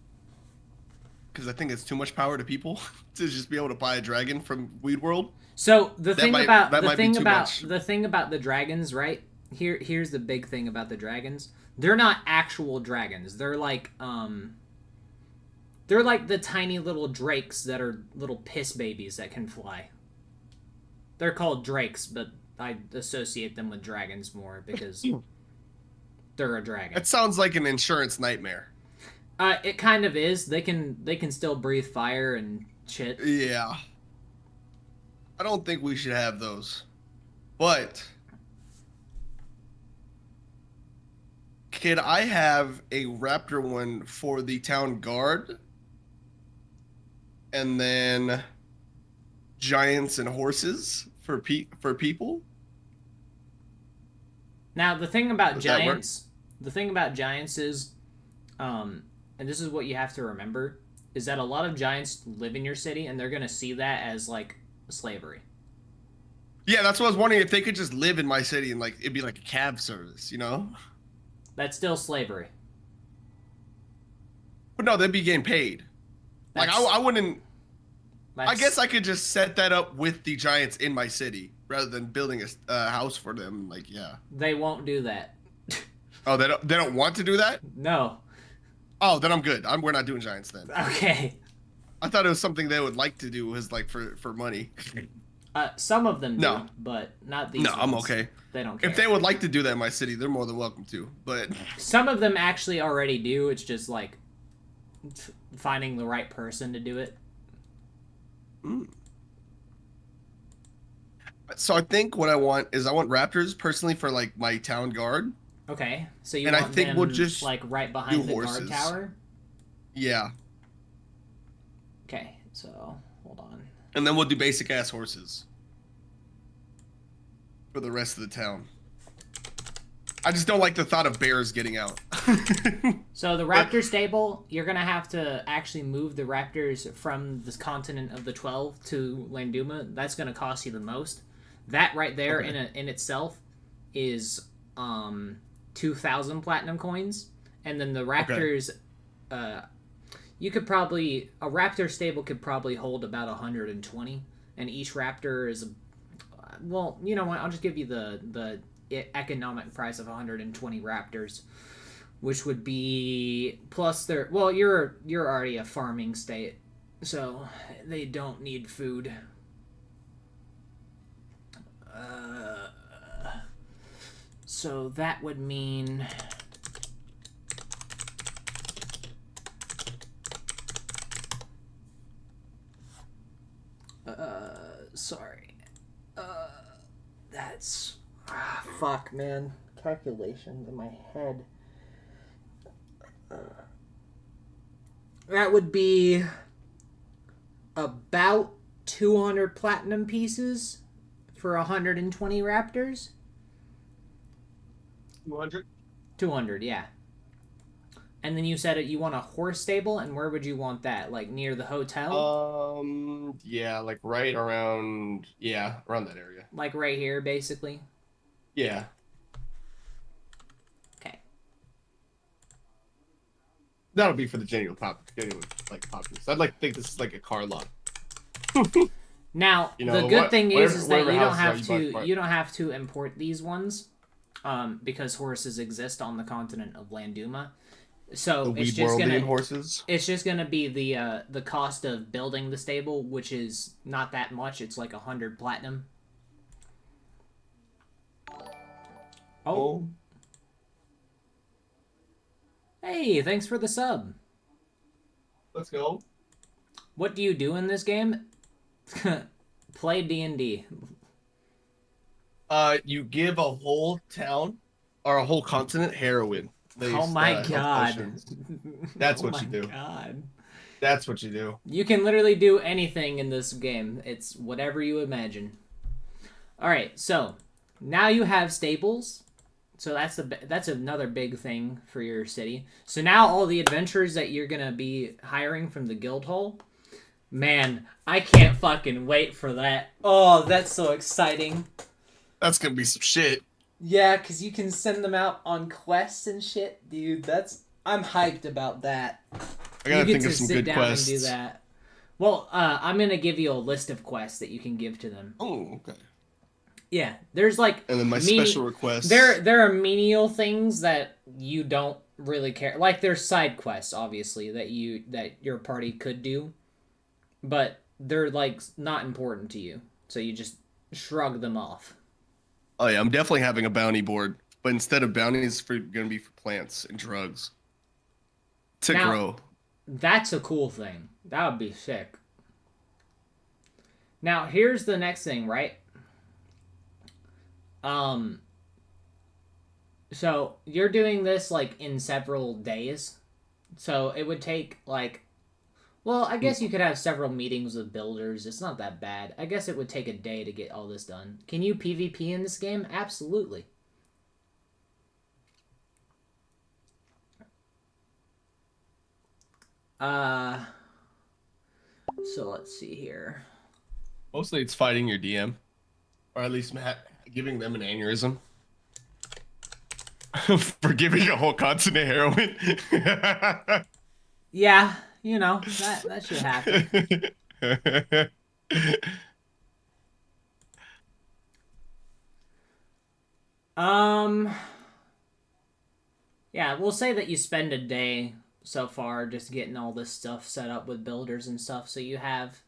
because I think it's too much power to people to just be able to buy a dragon from Weed World. So the That thing might- about that the might be thing too about much. the thing about the dragons, right? Here's the big thing about the dragons. They're not actual dragons. They're like the tiny little drakes that are little piss babies that can fly. They're called drakes, but I associate them with dragons more because they're a dragon. It sounds like an insurance nightmare. It kind of is. They can still breathe fire and shit. Yeah. I don't think we should have those. But could I have a raptor one for the town guard? And then giants and horses for people? Now the thing about Does that work? giants is, and this is what you have to remember, is that a lot of giants live in your city, and they're gonna see that as like slavery. Yeah, that's what I was wondering, if they could just live in my city and like it'd be like a cab service, you know? That's still slavery. But no, they'd be getting paid. Like That's- I wouldn't. I that's- guess I could just set that up with the giants in my city rather than building a house for them. Like, yeah. they won't do that. Oh, they don't want to do that? No. Oh, then I'm good. We're not doing giants then. Okay. I thought it was something they would like to do, was like for money. Some of them do, No. but not these. No, I'm ones. okay. They don't care. If they would like to do that in my city, they're more than welcome to. But Some of them actually already do. It's just like finding the right person to do it. so I think what I want raptors personally for like my town guard. Okay, so you And I want think them we'll just like right behind do the horses. guard tower? Yeah. Okay, so hold on. And then we'll do basic ass horses for the rest of the town. I just don't like the thought of bears getting out. So the raptor stable, you're gonna have to actually move the raptors from this continent of the 12 to Landuma. That's gonna cost you the most. That right there Okay. in itself is 2,000 platinum coins, and then the raptors, you could probably a raptor stable could probably hold about 120, and each raptor is, well, you know what? I'll just give you the economic price of 120 raptors, which would be plus their, well, you're already a farming state, so they don't need food. So that would mean sorry. That's fuck, man. Calculations in my head. That would be about 200 platinum pieces for 120 raptors. 200? 200, yeah. And then you said you want a horse stable, and where would you want that? Like near the hotel? Yeah, like right around, around that area. Like right here, basically? Yeah. Okay. That'll be for the genuine populace. I'd like to think this is like a car lot. Now, You know, the good thing is that whatever you don't houses have are, you buy to part. you don't have to import these ones, because horses exist on the continent of Landuma. So The it's Weed just Worldian gonna horses. it's just gonna be the cost of building the stable, which is not that much. It's like 100 platinum. Oh, hey, thanks for the sub. Let's go. What do you do in this game? Play D&D. You give a whole town or a whole continent heroin. Oh my health god. potions. That's Oh what you my do. God. That's what you do. You can literally do anything in this game. It's whatever you imagine. Alright, so now you have stables So that's another big thing for your city. So now all the adventurers that you're gonna be hiring from the guild hall, man, I can't fucking wait for that. Oh, that's so exciting. That's gonna be some shit. Yeah, because you can send them out on quests and shit, dude. I'm hyped about that. I gotta you get think to of some sit good down quests. and do that. Well, I'm gonna give you a list of quests that you can give to them. Oh, okay. Yeah, there's like And then my meni- special requests. There are menial things that you don't really care. Like there's side quests, obviously, that your party could do, but they're like not important to you, so you just shrug them off. Oh yeah, I'm definitely having a bounty board, but instead of bounties, gonna be for plants and drugs to Now- grow. That's a cool thing. That would be sick. Now here's the next thing, right? So you're doing this like in several days. So it would take like, well, I guess you could have several meetings with builders. It's not that bad. I guess it would take a day to get all this done. Can you PvP in this game? Absolutely. So let's see here. Mostly it's fighting your DM, or at least giving them an aneurysm. For giving a whole continent heroin. Yeah, you know, that should happen. Yeah, we'll say that you spend a day so far just getting all this stuff set up with builders and stuff, so you have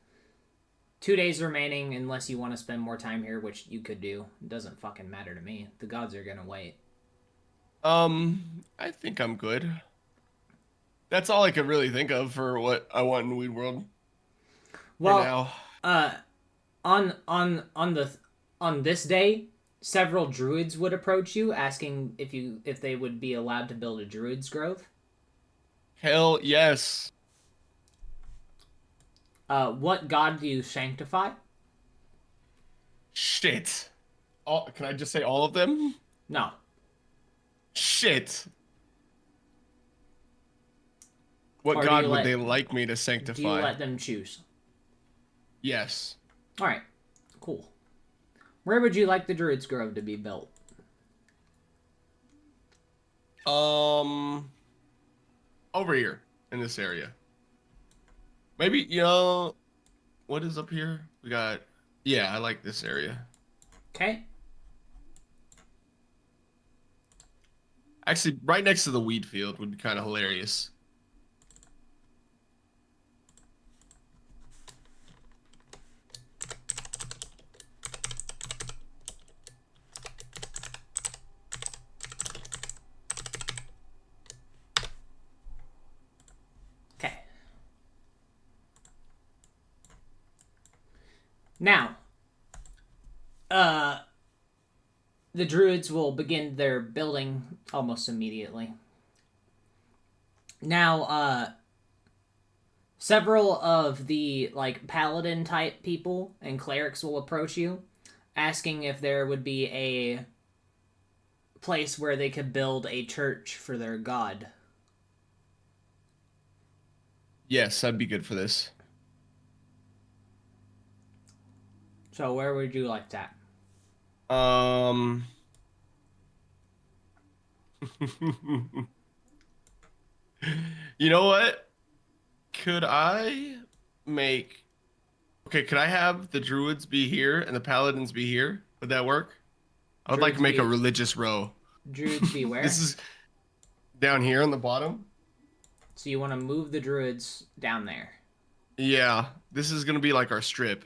2 days remaining unless you want to spend more time here, which you could do. It doesn't fucking matter to me. The gods are gonna wait. I think I'm good. That's all I could really think of for what I want in Weed World. Well, for now. on this day, several druids would approach you asking if they would be allowed to build a druid's grove. Hell yes. What god do you sanctify? Shit. Can I just say all of them? No. Shit. What Or do god you would let- they like me to Do you sanctify? let them choose? Yes. All right. Cool. Where would you like the druid's grove to be built? Over here in this area. Maybe, what is up here? We got, yeah, I like this area. Okay. Actually, right next to the weed field would be kind of hilarious. Okay. Now, the druids will begin their building almost immediately. Now, several of the like paladin type people and clerics will approach you, asking if there would be a place where they could build a church for their god. Yes, I'd be good for this. So where would you like that? You know what? Could I make... Okay, could I have the druids be here and the paladins be here? Would that work? I would like to Druids make a be- religious row. Druids beware. This is down here on the bottom. So you want to move the druids down there. Yeah, this is gonna be like our strip.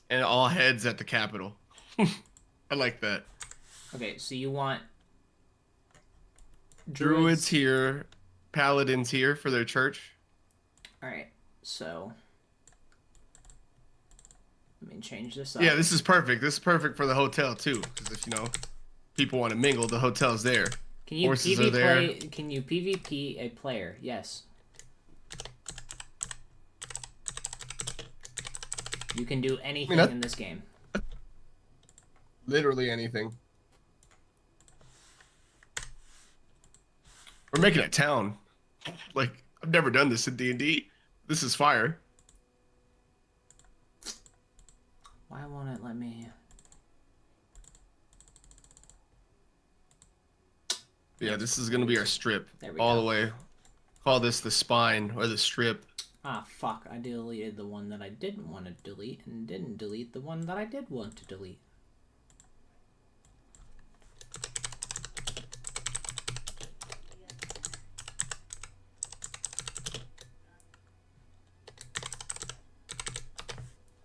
And all heads at the Capitol. I like that. Okay, so you want Druids here, paladins here for their church. All right, so let me change this up. Yeah, this is perfect. This is perfect for the hotel too, because if people want to mingle, the hotel's there. Can you horses are there. PvP? Can you PvP a player? Yes. You can do anything that- in this game. Literally anything. We're making a town. Like, I've never done this in D&D. This is fire. Why won't it let me? Yeah, this is gonna be our strip. There we all go. the way. Call this the spine or the strip. Ah, fuck. I deleted the one that I didn't want to delete and didn't delete the one that I did want to delete.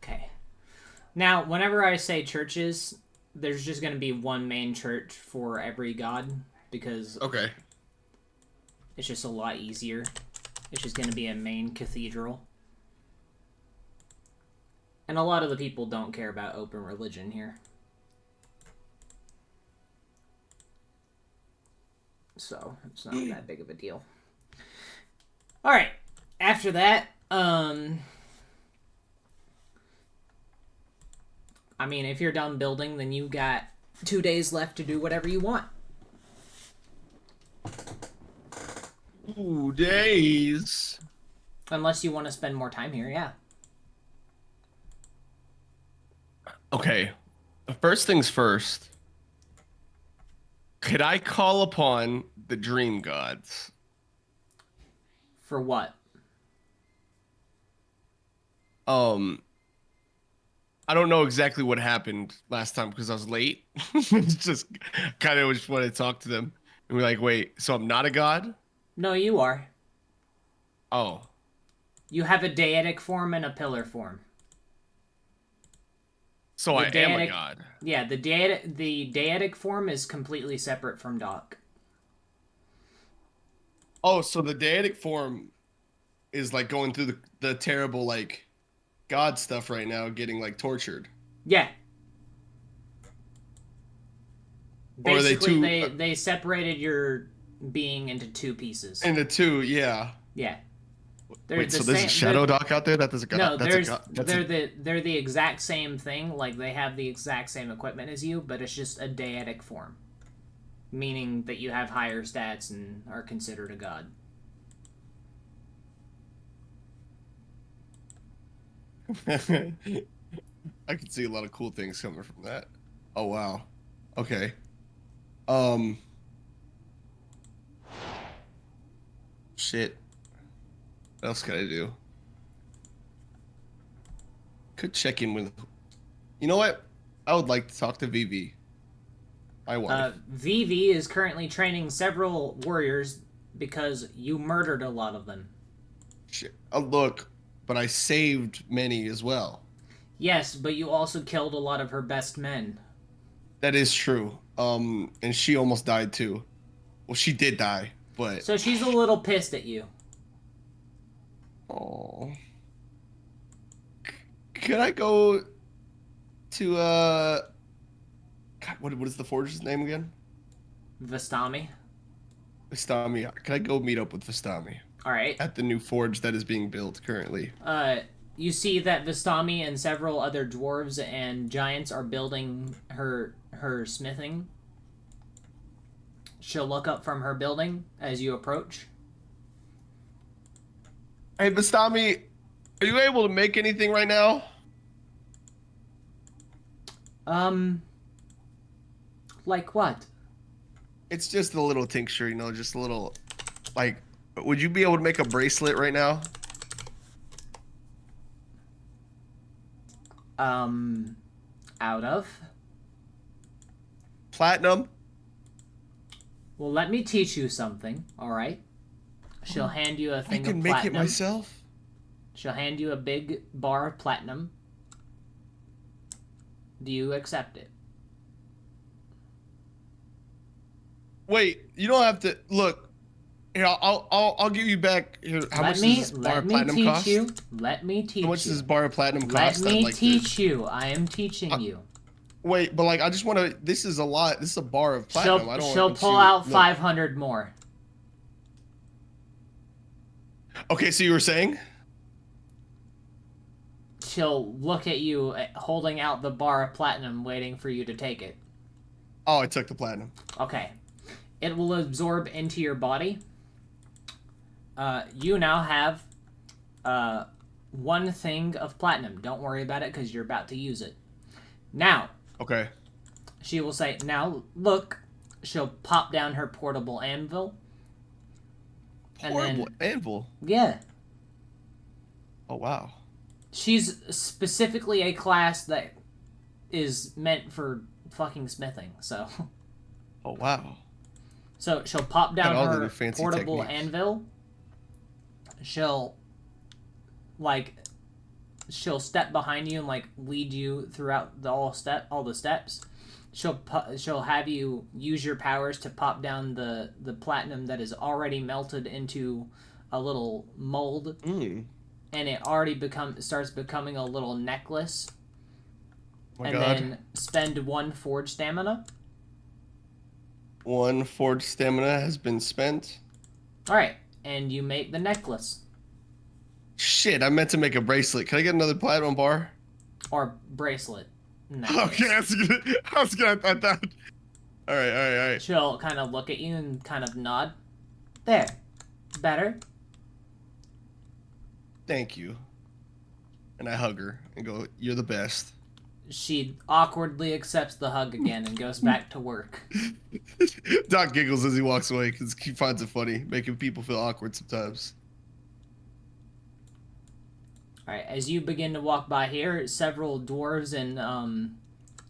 Okay. Now, whenever I say churches, there's just going to be one main church for every god because Okay. it's just a lot easier. It's just going to be a main cathedral. And a lot of the people don't care about open religion here. So, it's not that big of a deal. Alright. After that, I mean, if you're done building, then you got 2 days left to do whatever you want. 2 days. Unless you want to spend more time here, yeah. Okay. First things first. Could I call upon the dream gods? For what? I don't know exactly what happened last time because I was late. It's just kind of just want to talk to them and be like, wait, so I'm not a god? No, you are. Oh. You have a deity form and a pillar form. So The I am a deity- god. Yeah, the deitic form is completely separate from Doc. Oh, so the deitic form is like going through the terrible like god stuff right now, getting like tortured. Yeah. Or are they Basically, two- they separated your being into two pieces. And the two, yeah. Yeah. They're Wait, the so there's same- a shadow they're- doc out there? That's a god. No, that's there's a god. That's they're the exact same thing. Like they have the exact same equipment as you, but it's just a deitic form, meaning that you have higher stats and are considered a god. I can see a lot of cool things coming from that. Oh wow. Okay. Shit. What else can I do? Could check in with. You know what? I would like to talk to Vivi. My wife. Vivi is currently training several warriors because you murdered a lot of them. Shit. Look, but I saved many as well. Yes, but you also killed a lot of her best men. That is true. And she almost died too. Well, she did die, but. So she's a little pissed at you. Oh. Could I go to God, what is the forge's name again? Vistami. Vistami. Can I go meet up with Vistami Alright. at the new forge that is being built currently? You see that Vistami and several other dwarves and giants are building her smithing. She'll look up from her building as you approach. Hey, Vistami, are you able to make anything right now? Like what? It's just a little tincture, you know, just a little, like, would you be able to make a bracelet right now? Out of? Platinum? Well, let me teach you something, alright? She'll hand you a I thing can of make platinum. it myself. She'll hand you a big bar of platinum. Do you accept it? Wait, you don't have to look. Here, I'll give you back. Here, how much does this bar of platinum teach cost? you. Let me teach you. How much does this bar of platinum Let cost? me I'd like to- teach you. I am teaching you. Wait, but like I just want to. This is a lot. This is a bar of platinum. I don't She'll want pull you- out look. 500 more. Okay, so you were saying? She'll look at you holding out the bar of platinum, waiting for you to take it. Oh, I took the platinum. Okay. It will absorb into your body. You now have one thing of platinum. Don't worry about it because you're about to use it. Now, Okay. she will say, now look. She'll pop down her portable anvil. And Horrible then, anvil. yeah. Oh wow. She's specifically a class that is meant for fucking smithing, so. Oh wow. So she'll pop down all the her new fancy portable techniques. anvil. She'll step behind you and like lead you throughout all the steps. She'll have you use your powers to pop down the platinum that is already melted into a little mold, Mm. and it already starts becoming a little necklace. Oh my and god. then spend 1 forge stamina. 1 forged stamina has been spent. All right, and you make the necklace Shit, I meant to make a bracelet. Can I get another platinum bar? or bracelet. Necklace. Okay, I was gonna thought that. All right. She'll kind of look at you and kind of nod. There. Better. Thank you. And I hug her and go, "You're the best." She awkwardly accepts the hug again and goes back to work. Doc giggles as he walks away because he finds it funny, making people feel awkward sometimes. Alright, as you begin to walk by here, several dwarves and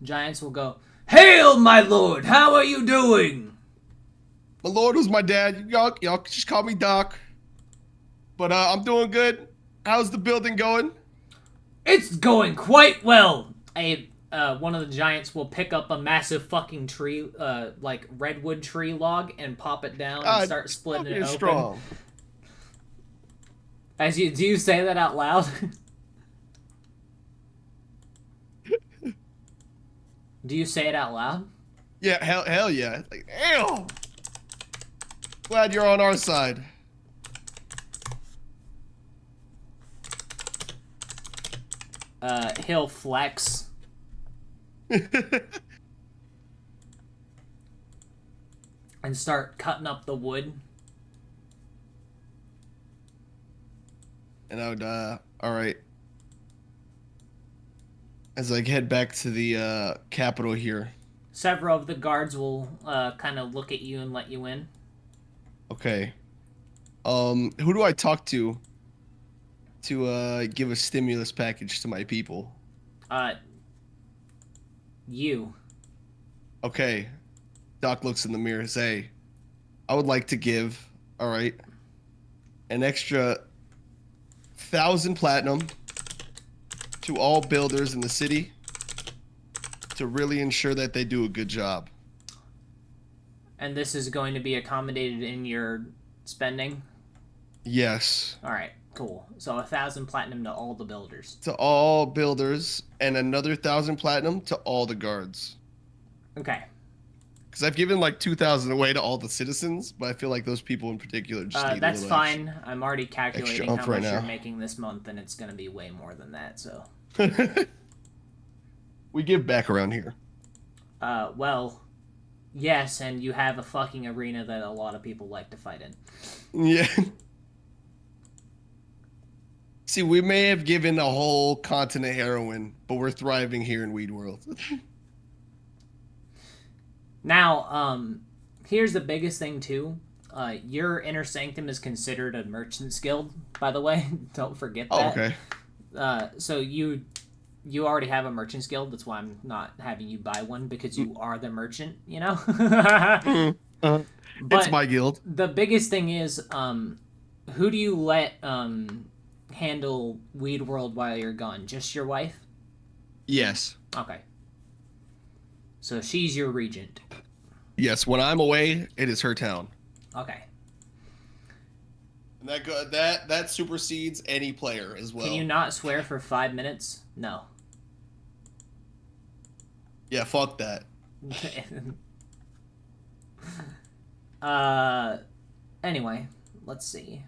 giants will go, "Hail, my lord! How are you doing?" My lord was my dad. Y'all just call me Doc. But I'm doing good. How's the building going? It's going quite well. One of the giants will pick up a massive fucking tree, like redwood tree log, and pop it down and start splitting it You're open. strong. Do you say that out loud? Do you say it out loud? Yeah, hell yeah. Like, ew. Glad you're on our side. He'll flex. And start cutting up the wood. And I would, all right. As I head back to the capital here. Several of the guards will kind of look at you and let you in. Okay. Who do I talk to give a stimulus package to my people? You. Okay. Doc looks in the mirror and say, I would like to give, all right, an extra 1,000 platinum to all builders in the city to really ensure that they do a good job. And this is going to be accommodated in your spending? Yes. Alright, cool. So 1,000 platinum to all the builders. To all builders and another 1,000 platinum to all the guards. Okay. Because I've given like 2,000 away to all the citizens, but I feel like those people in particular just need that's a little fine. I'm already calculating how umph much right you're now. making this month, and it's going to be way more than that, so. extra. We give back around here. Well, yes, and you have a fucking arena that a lot of people like to fight in. Yeah. See, we may have given a whole continent heroin, but we're thriving here in Weed World. Now, here's the biggest thing, too. Your Inner Sanctum is considered a Merchant's Guild, by the way. Don't forget that. Oh, okay. So you already have a Merchant's Guild. That's why I'm not having you buy one, because you are the merchant, you know? But It's my guild. the biggest thing is, who do you let handle Weed World while you're gone? Just your wife? Yes. Okay. So she's your regent. Yes, when I'm away, it is her town. Okay. And that supersedes any player as well. Can you not swear for 5 minutes? No. Yeah, fuck that. Anyway, let's see.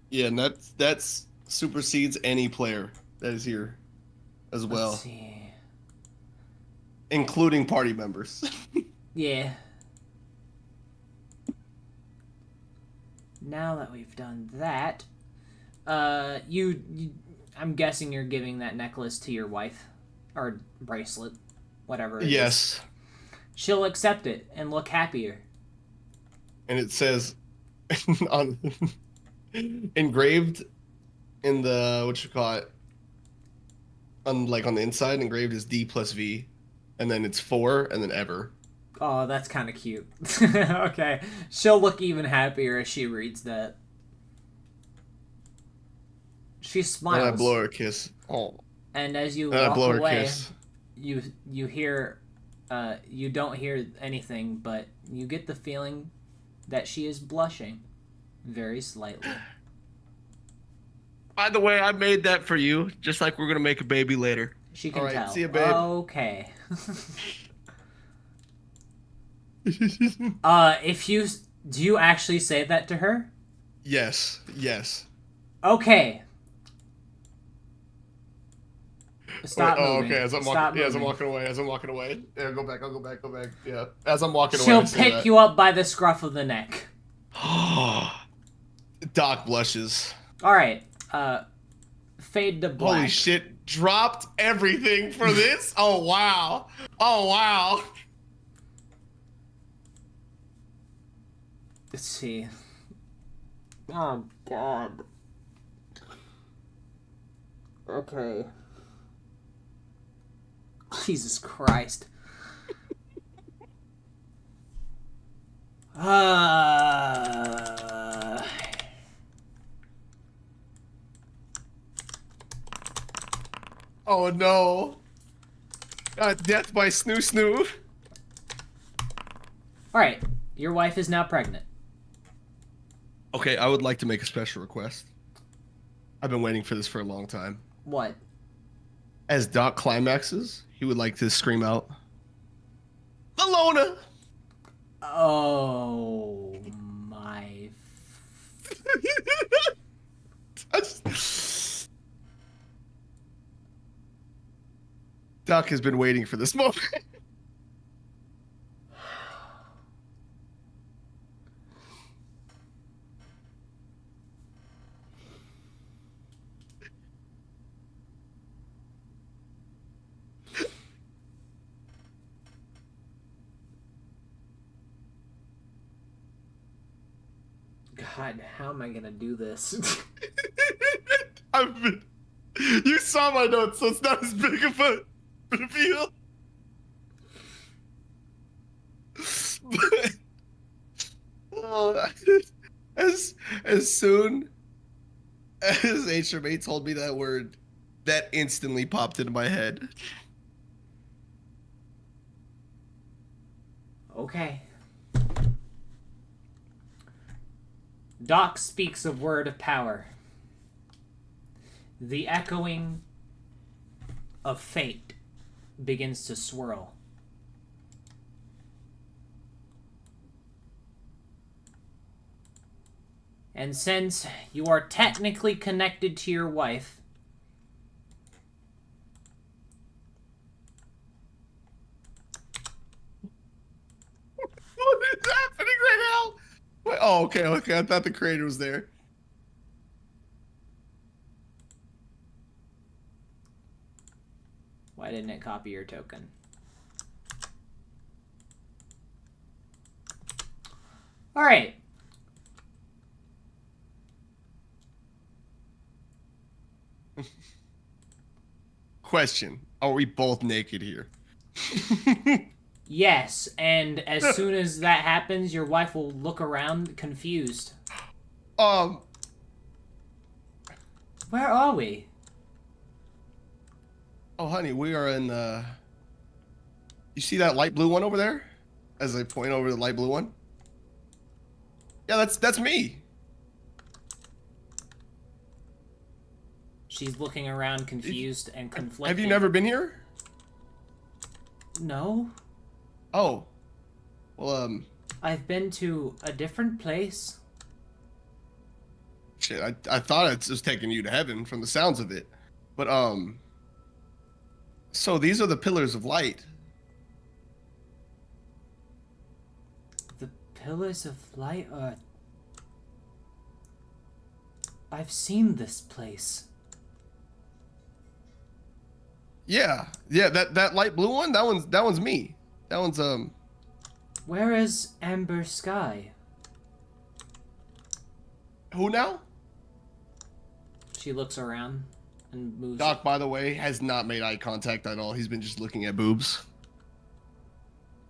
Yeah, and that's supersedes any player that is here as well, Let's see. including party members. Yeah. Now that we've done that, I'm guessing you're giving that necklace to your wife, or bracelet, whatever it is. Yes. She'll accept it and look happier. And it says on engraved in the what you call it, on the inside, engraved is D plus V, and then it's 4 and then ever. Oh, that's kind of cute. Okay, she'll look even happier as she reads that. She smiles. And I blow her a kiss. Oh. And as you And I walk blow her a away, kiss. you hear, you don't hear anything, but you get the feeling that she is blushing, very slightly. By the way, I made that for you, just like we're gonna make a baby later. She can All right, tell. see ya, babe. Okay. Do you actually say that to her? Yes. Okay. Stop Oh, moving. okay. As I'm Stop walking, moving. as I'm walking away. Yeah, go back. Yeah. As I'm walking She'll away. pick you up by the scruff of the neck. Doc blushes. All right. Fade to black. Holy shit! Dropped everything for this. Oh wow. Let's see. Oh God. Okay. Jesus Christ. Oh no. Death by snoo snoo. All right. Your wife is now pregnant. Okay, I would like to make a special request. I've been waiting for this for a long time. What? As Doc climaxes, he would like to scream out, Malona! Oh my. Doc has been waiting for this moment. God, how am I gonna do this? You saw my notes, so it's not as big of a reveal. But, as soon as HMA told me that word, that instantly popped into my head. Okay. Doc speaks a word of power. The echoing of fate begins to swirl. And since you are technically connected to your wife, What is happening right now? Wait, oh, okay. I thought the creator was there. why didn't it copy your token? All right. Question: are we both naked here? Yes, and as soon as that happens, your wife will look around confused. Um, Where are we? oh, honey, we are in the. You see that light blue one over there? As I point over the light blue one. Yeah, that's me. She's looking around confused and conflicted. Have you never been here? No. Oh, well, I've been to a different place. shit. I thought it was taking you to heaven from the sounds of it, but so these are the pillars of light. The pillars of light are... I've seen this place. Yeah, that light blue one. That one's me. That one's Where is Amber Sky? who now? She looks around and moves. Doc, by the way, has not made eye contact at all. He's been just looking at boobs.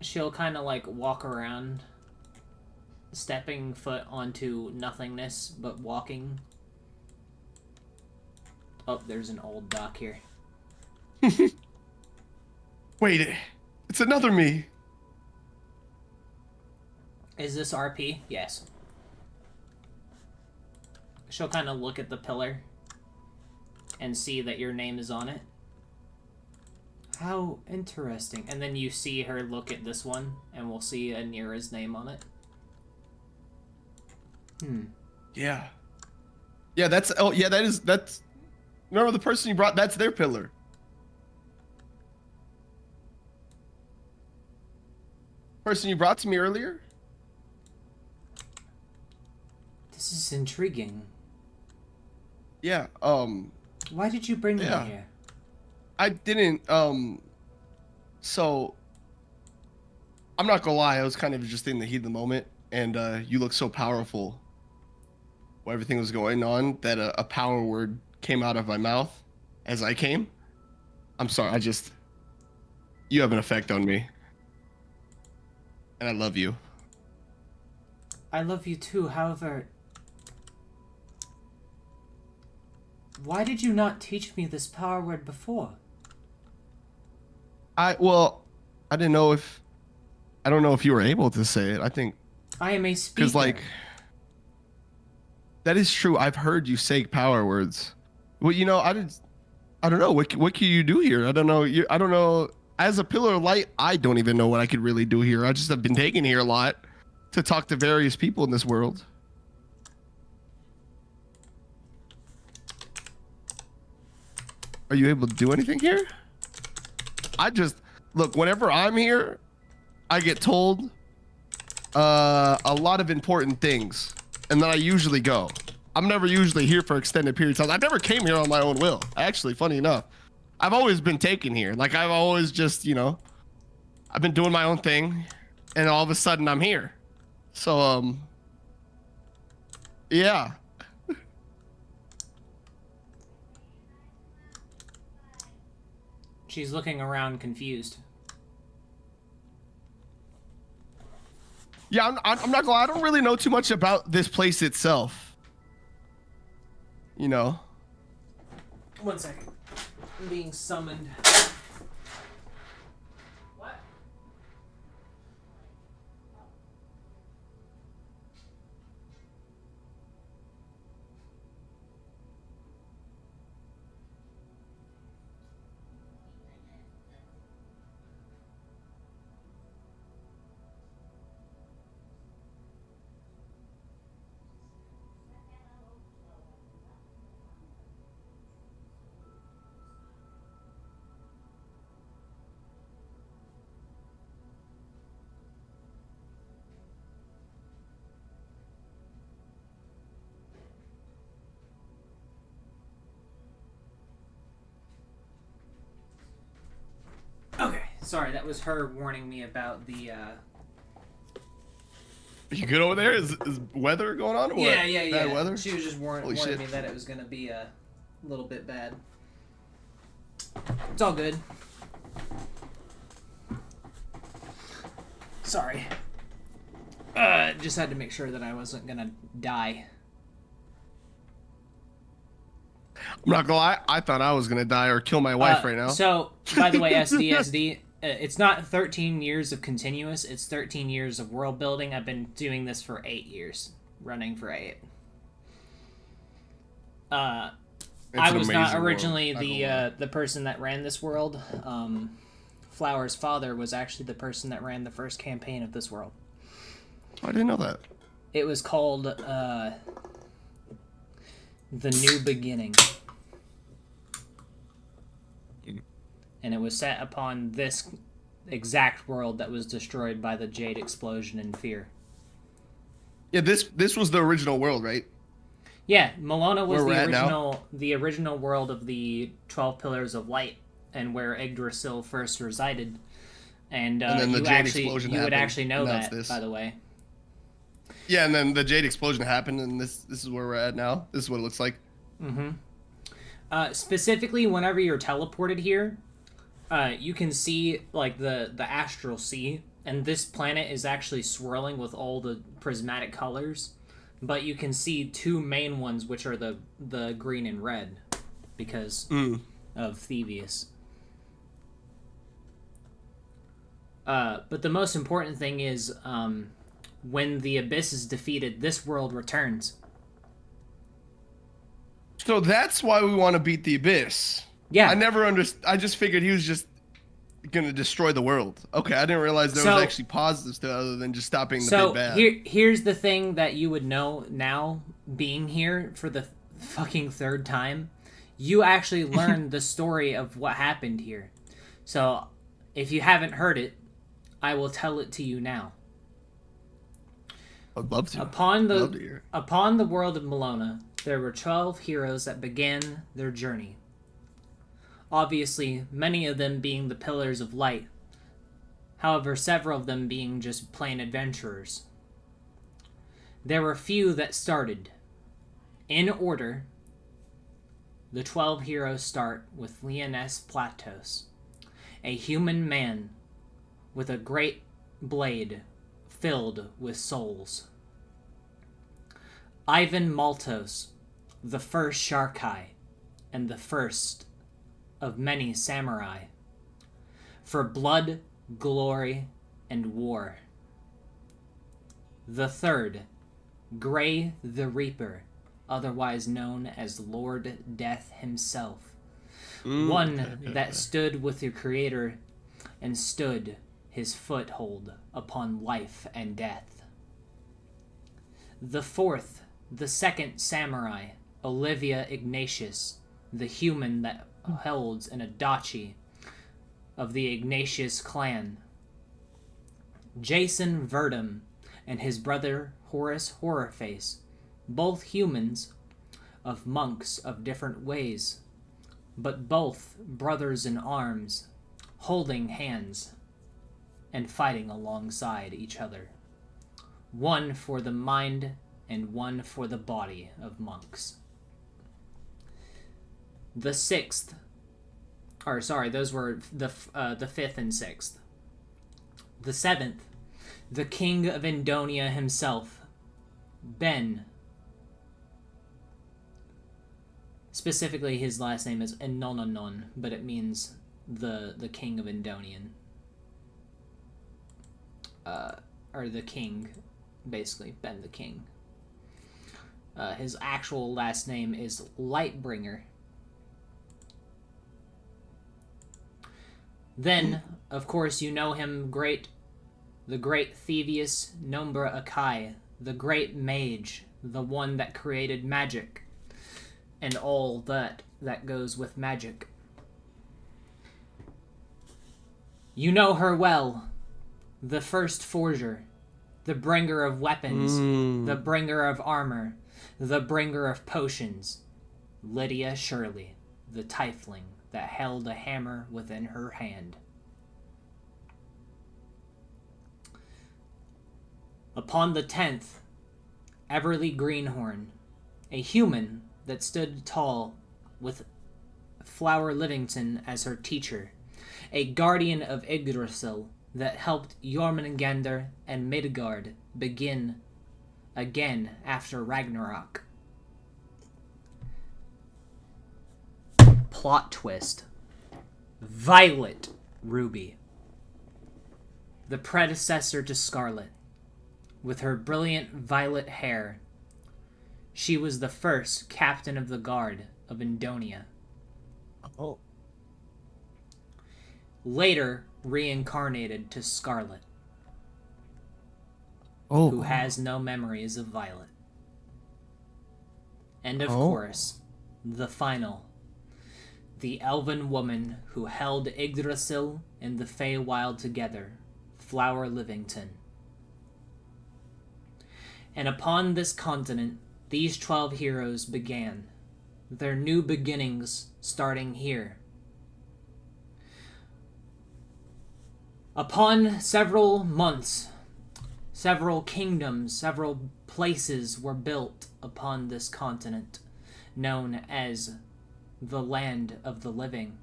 She'll kind of like walk around, stepping foot onto nothingness, but walking. Oh, there's an old Doc here. Wait, it's another me. Is this RP? Yes. She'll kind of look at the pillar and see that your name is on it. How interesting. And then you see her look at this one, and we'll see Anira's name on it. Yeah. Yeah, that's remember the person you brought, that's their pillar. Person you brought to me earlier? This is intriguing. Yeah, Why did you bring Yeah. me here? I didn't, so, I'm not gonna lie, I was kind of just in the heat of the moment, and, you look so powerful while everything was going on, that a power word came out of my mouth as I came. I'm sorry, you have an effect on me. And I love you. I love you too, however... Why did you not teach me this power word before? I don't know if you were able to say it. I think, I am a speaker. because like, that is true. I've heard you say power words. Well, I don't know. What can you do here? I don't know. I don't know. As a pillar of light, I don't even know what I could really do here. I just have been taken here a lot to talk to various people in this world. Are you able to do anything here? Look, whenever I'm here, I get told a lot of important things, and then I usually go. I'm never usually here for extended periods of time. I've never came here on my own will. Actually, funny enough, I've always been taken here. Like, I've always just, I've been doing my own thing, and all of a sudden I'm here. So, yeah. She's looking around confused. Yeah, I'm not gonna lie, I don't really know too much about this place itself. One second. I'm being summoned. What? Okay, sorry, that was her warning me about the, You good over there? Is weather going on? Or what? Yeah. Bad weather? She was just Holy warning shit. me that it was gonna be a little bit bad. It's all good. Sorry. Just had to make sure that I wasn't gonna die. I'm not gonna lie, I thought I was gonna die or kill my wife right now. So, by the way, SDSD, it's not 13 years of continuous, it's 13 years of world building. I've been doing this for 8 years. Running for 8. I was not originally the person that ran this world. Flower's father was actually the person that ran the first campaign of this world. I didn't know that. It was called The New Beginning. And it was set upon this exact world that was destroyed by the Jade explosion in Fear. Yeah, this was the original world, right? Yeah, Malona was Where we're at now? the original world of the 12 Pillars of Light, and where Yggdrasil first resided. And, then the you Jade actually explosion you would happened, actually know and now that, it's this. by the way. Yeah, and then the Jade explosion happened, and this is where we're at now. This is what it looks like. Specifically, whenever you're teleported here, you can see like the astral sea, and this planet is actually swirling with all the prismatic colors. But you can see two main ones, which are the green and red, because of Thievius. But the most important thing is, when the Abyss is defeated, this world returns. So that's why we want to beat the Abyss. Yeah. I never understood. I just figured he was just gonna destroy the world. Okay, I didn't realize there was actually positives to it other than just stopping the big bad. So here's the thing that you would know now, being here for the fucking third time. You actually learned the story of what happened here. So if you haven't heard it, I will tell it to you now. I'd love to. Upon Love to hear. the world of Malona, there were 12 heroes that began their journey. Obviously, many of them being the Pillars of Light. However, several of them being just plain adventurers. There were few that started. In order, the 12 heroes start with Leones Platos, a human man with a great blade filled with souls. Ivan Maltos, the first Sharkai, and the first of many samurai, for blood, glory, and war. The third, Grey the Reaper, otherwise known as Lord Death himself, one that stood with the Creator and stood his foothold upon life and death. The fourth, the second samurai, Olivia Ignatius, the human that holds an Adachi of the Ignatius clan. Jason Verdum and his brother Horace Horrorface, both humans of monks of different ways, but both brothers in arms, holding hands and fighting alongside each other. One for the mind and one for the body of monks. The sixth, or sorry, those were the fifth and sixth. The seventh, the king of Indonia himself, Ben. Specifically, his last name is Enononon, but it means the king of Indonian. Or the king, basically, Ben the king. His actual last name is Lightbringer. Then, of course, you know him, the great Thievius Nombra Akai, the great mage, the one that created magic, and all that goes with magic. You know her well, the first forger, the bringer of weapons, the bringer of armor, the bringer of potions, Lydia Shirley, the tiefling that held a hammer within her hand. Upon the 10th, Everly Greenhorn, a human that stood tall with Flower Livington as her teacher, a guardian of Yggdrasil that helped Jormungandr and Midgard begin again after Ragnarok. Plot twist. Violet Ruby, the predecessor to Scarlet, with her brilliant violet hair. She was the first captain of the guard of Indonia. Oh. Later reincarnated to Scarlet, who has no memories of Violet. And of course, the final, the elven woman who held Yggdrasil and the Feywild together, Flower Livington. And upon this continent, these 12 heroes began their new beginnings starting here. Upon several months, several kingdoms, several places were built upon this continent, known as the Land of the Living,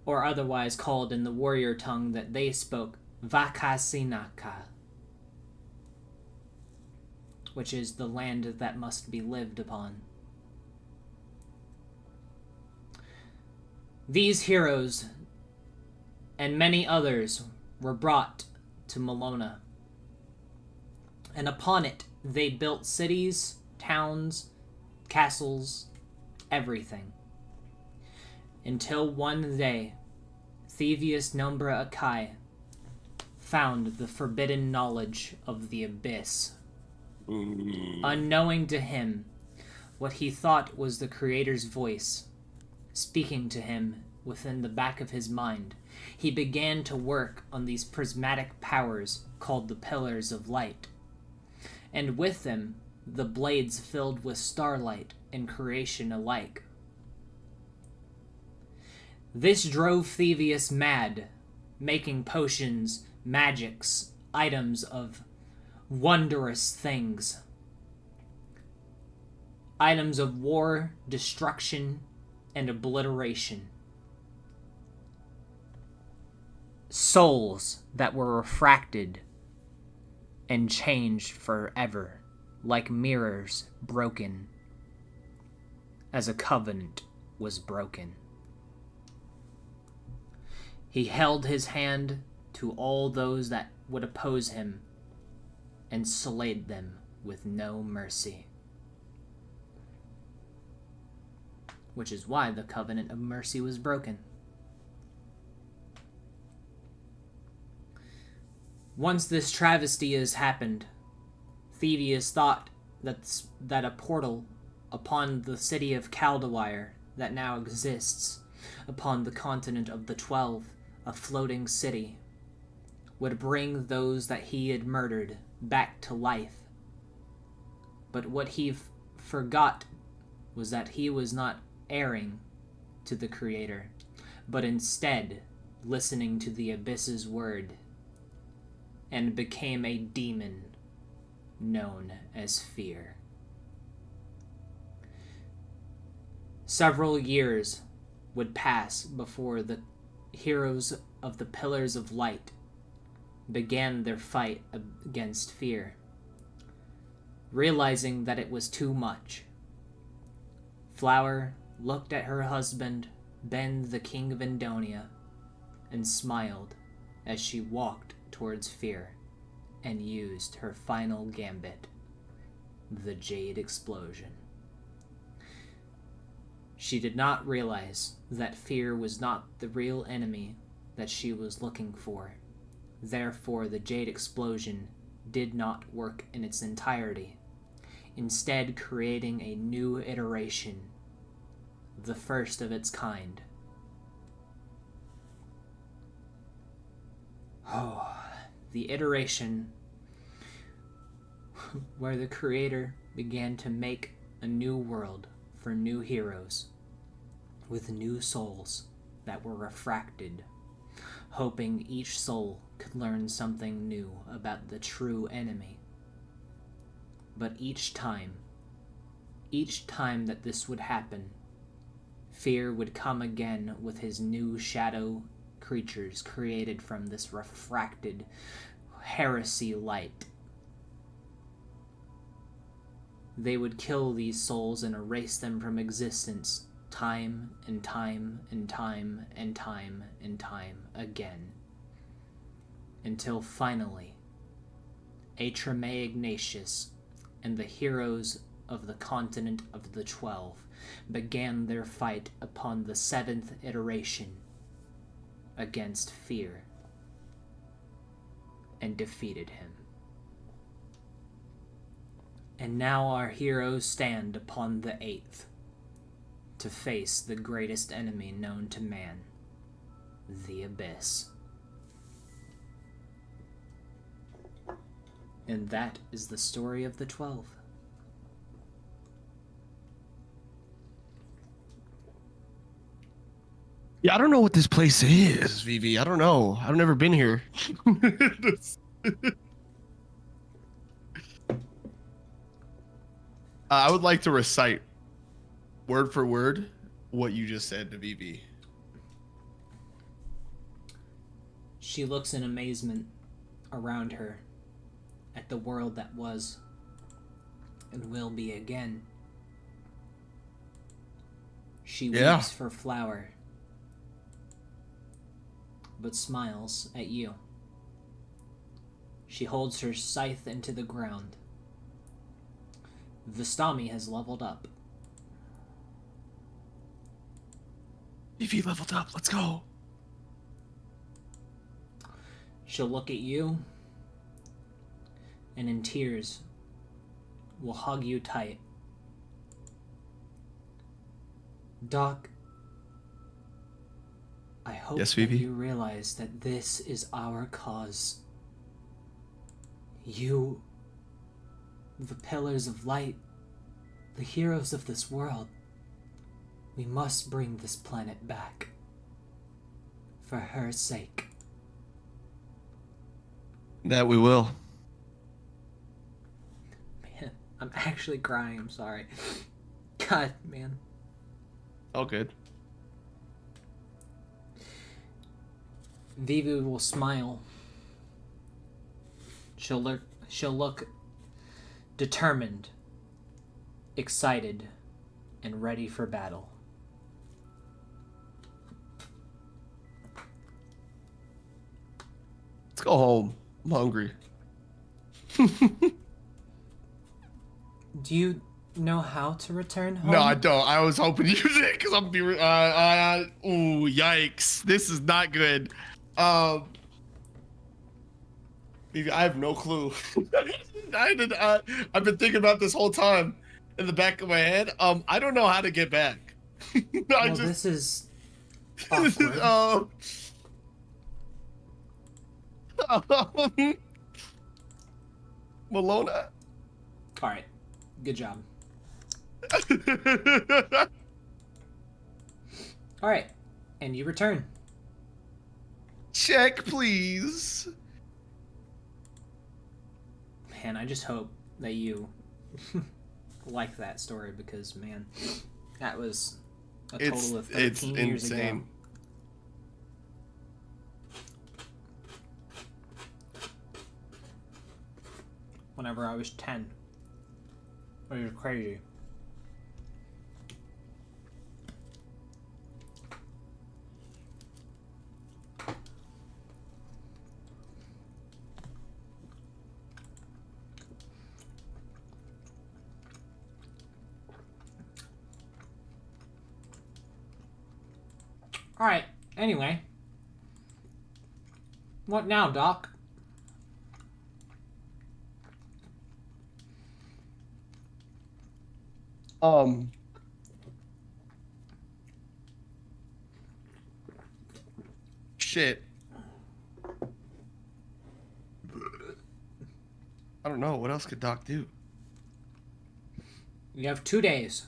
or otherwise called in the warrior tongue that they spoke, Vakasinaka, which is the land that must be lived upon. These heroes and many others were brought to Malona, and upon it they built cities, towns, castles, everything. Until one day, Thievius Numbra Akai found the forbidden knowledge of the Abyss. Unknowing to him, what he thought was the Creator's voice speaking to him within the back of his mind, he began to work on these prismatic powers called the Pillars of Light, and with them the blades filled with starlight and creation alike. This drove Thievius mad, making potions, magics, items of wondrous things. Items of war, destruction, and obliteration. Souls that were refracted and changed forever, like mirrors broken, as a covenant was broken. He held his hand to all those that would oppose him and slayed them with no mercy. Which is why the covenant of mercy was broken. Once this travesty has happened, Thievius thought that a portal upon the city of Kaldawire that now exists upon the continent of the 12, a floating city, would bring those that he had murdered back to life. But what he forgot was that he was not erring to the Creator, but instead listening to the Abyss's word, and became a demon known as Fear. Several years would pass before the heroes of the Pillars of Light began their fight against Fear. Realizing that it was too much, Flower looked at her husband, Ben the King of Indonia, and smiled as she walked towards Fear and used her final gambit, the Jade Explosion. She did not realize that Fear was not the real enemy that she was looking for. Therefore, the Jade Explosion did not work in its entirety, instead creating a new iteration, the first of its kind. Oh, the iteration where the Creator began to make a new world for new heroes, with new souls that were refracted, hoping each soul could learn something new about the true enemy. But each time that this would happen, Fear would come again with his new shadow creatures created from this refracted heresy light. They would kill these souls and erase them from existence time and time and time and time and time again, until finally Atrame Ignatius and the heroes of the continent of the 12 began their fight upon the 7th iteration against Fear and defeated him. And now our heroes stand upon the 8th to face the greatest enemy known to man, the Abyss. And that is the story of the 12. Yeah, I don't know what this place is, Vivi. I don't know. I've never been here. I would like to recite word for word what you just said to Vivi. She looks in amazement around her at the world that was and will be again. She Yeah. weeps for Flower, but smiles at you. She holds her scythe into the ground. Vistami has leveled up. Vivi leveled up. Let's go. She'll look at you and in tears will hug you tight. Doc, I hope Yes, that Vivi? you realize that this is our cause. You, the pillars of light, the heroes of this world, we must bring this planet back. For her sake. That we will. Man, I'm actually crying, I'm sorry. God, man. All good. Vivi will smile. She'll look determined, excited, and ready for battle. Let's go home. I'm hungry. Do you know how to return home? No, I don't. I was hoping you did because I'm be. Ooh, yikes! This is not good. Vivi, I have no clue. I've been thinking about this whole time in the back of my head. I don't know how to get back. Well, this is awkward. Malona. All right, good job. All right, and you return. Check, please. Man, I just hope that you like that story because, man, that was a total of 13 years ago. insane. Whenever I was 10. It was crazy. Alright, anyway. What now, Doc? Shit. I don't know. What else could Doc do? You have 2 days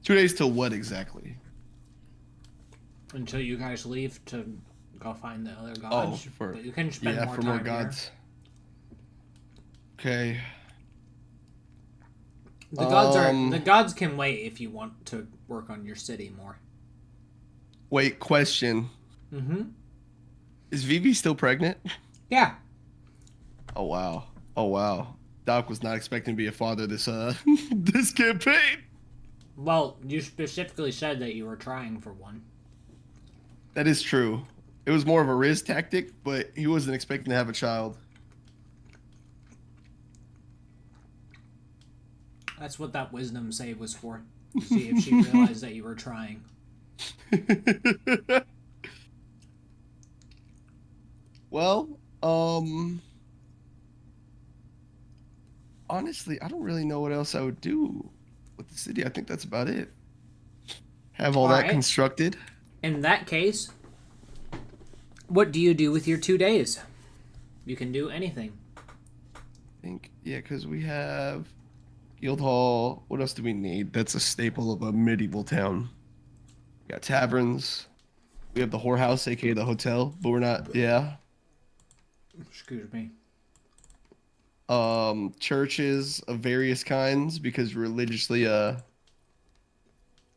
2 days till what exactly? until you guys leave to go find the other gods. But you can spend more for time more gods. Okay. Here. The gods can wait if you want to work on your city more. Wait, question. Mm-hmm. Is Vivi still pregnant? Yeah. Oh wow. Oh wow. Doc was not expecting to be a father this this campaign. Well, you specifically said that you were trying for one. That is true. It was more of a Riz tactic, but he wasn't expecting to have a child. That's what that wisdom save was for. To see if she realized that you were trying. Well, honestly, I don't really know what else I would do with the city. I think that's about it. Have all that Alright. constructed. In that case, what do you do with your 2 days? You can do anything. think yeah, because we have Guild Hall. What else do we need? That's a staple of a medieval town. We got taverns. We have the whorehouse, aka the hotel, but we're not. Yeah. Excuse me. Churches of various kinds because religiously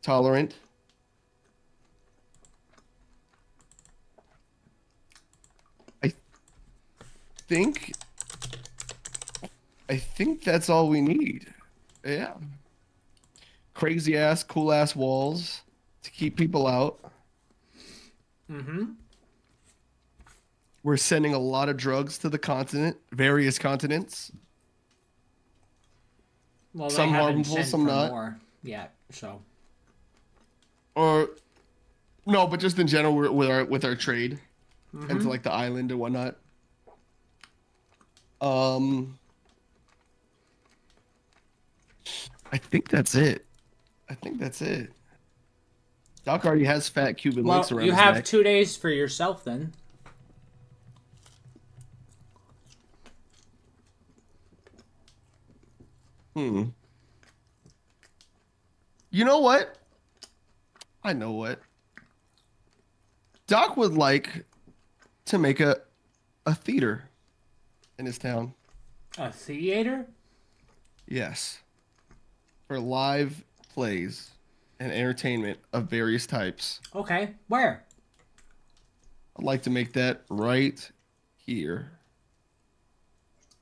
tolerant. I think that's all we need. Yeah. Crazy ass, cool ass walls to keep people out. Mm-hmm. We're sending a lot of drugs to the continent, various continents. Well, they Some haven't harmful, sent some for not. more yet, so. Or no, but just in general with our trade Mhm. into like the island and whatnot. I think that's it. Doc already has fat Cuban Well, links around you his have neck. 2 days for yourself then. Hmm. You know what? I know what. Doc would like to make a theater in his town. A theater? Yes. For live plays and entertainment of various types. Okay, where? I'd like to make that right here.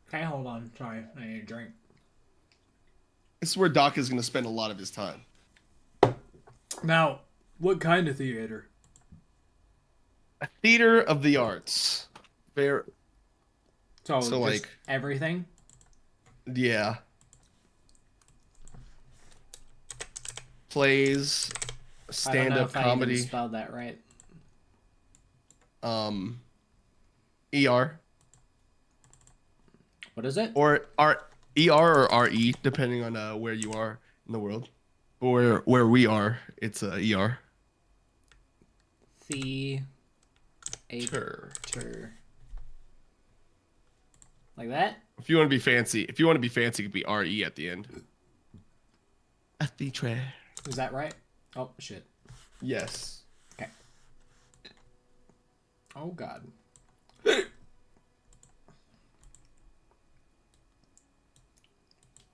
Okay, hold on. Sorry, I need a drink. This is where Doc is going to spend a lot of his time. Now, what kind of theater? A theater of the arts. Fair. So So, just like- everything? Yeah. Plays, I don't know stand-up if I even comedy, spelled that right. ER What is it? or ER or RE depending on where you are in the world. Or where we are, it's ER. Theater. Like that? If you want to be fancy, it could be RE at the end. A theatre. Is that right? Oh, shit. Yes. Okay. Oh, God.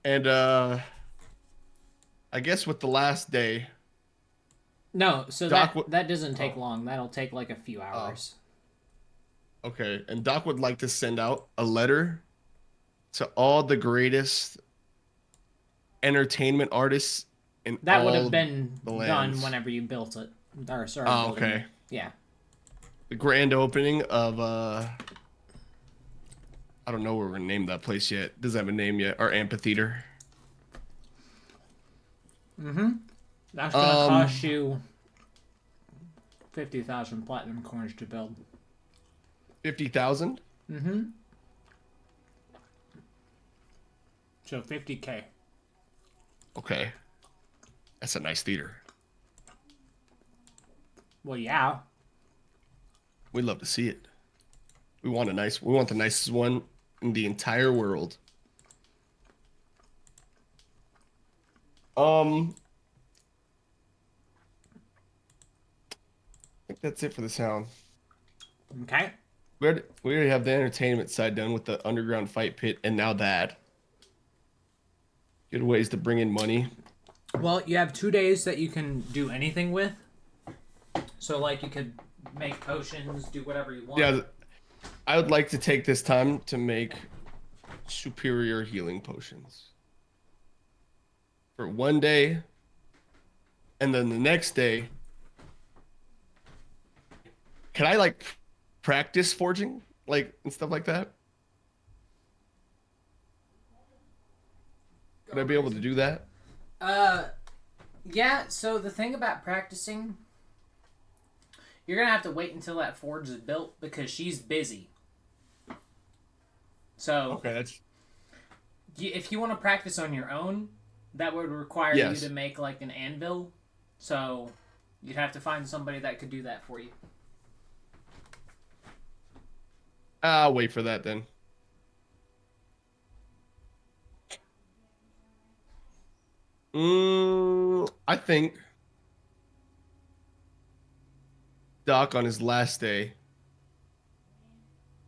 And I guess with the last day, No, so Doc that doesn't take long. That'll take like a few hours. okay, and Doc would like to send out a letter to all the greatest entertainment artists in That would all have been the done lands. whenever you built it. Or sorry. Oh, okay. Yeah. The grand opening of I don't know where we're gonna name that place yet. Doesn't have a name yet. Our amphitheater. That's gonna cost you 50,000 platinum coins to build. 50,000. So 50K. Okay, that's a nice theater. Well, yeah. We'd love to see it. We want the nicest one in the entire world. I think that's it for the sound. Okay. We already have the entertainment side done with the underground fight pit, and now that. Good ways to bring in money. Well, you have 2 days that you can do anything with. So, like, you could make potions, do whatever you want. Yeah, I would like to take this time to make superior healing potions. For one day, and then the next day, can I, like, practice forging? Like, and stuff like that? Would I be able to do that? Yeah, so the thing about practicing, you're gonna have to wait until that forge is built because she's busy. So, Okay, that's... if you want to practice on your own, that would require Yes. you to make, like, an anvil. So, you'd have to find somebody that could do that for you. I'll wait for that then. I think Doc on his last day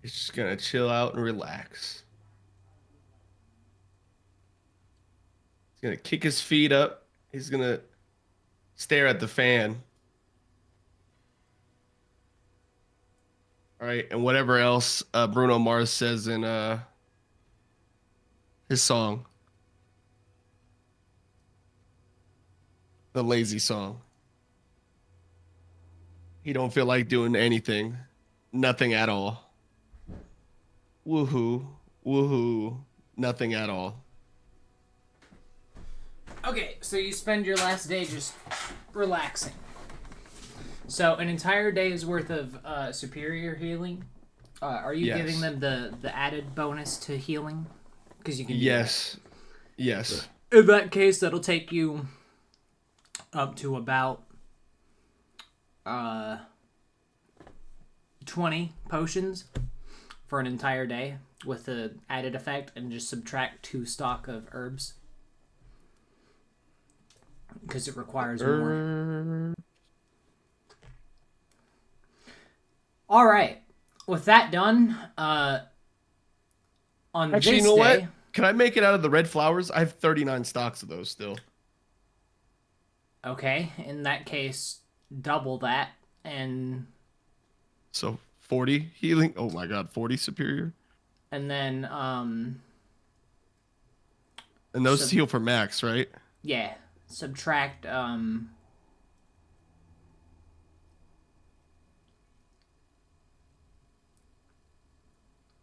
is just gonna chill out and relax. He's gonna kick his feet up. He's gonna stare at the fan. All right, and whatever else Bruno Mars says in his song, the lazy song. He don't feel like doing anything, nothing at all. Woohoo, woohoo, nothing at all. Okay, so you spend your last day just relaxing. So an entire day's worth of superior healing. Are you Yes. giving them the added bonus to healing? Because you can. Do Yes, yes. that. In that case, that'll take you up to about 20 potions for an entire day with the added effect, and just subtract 2 stock of herbs because it requires more. All right. With that done, on Actually, this you know day, what? Can I make it out of the red flowers? I have 39 stocks of those still. okay, in that case, double that, and So 40 healing. Oh my god, 40 superior. then And those So- heal for max, right? yeah, subtract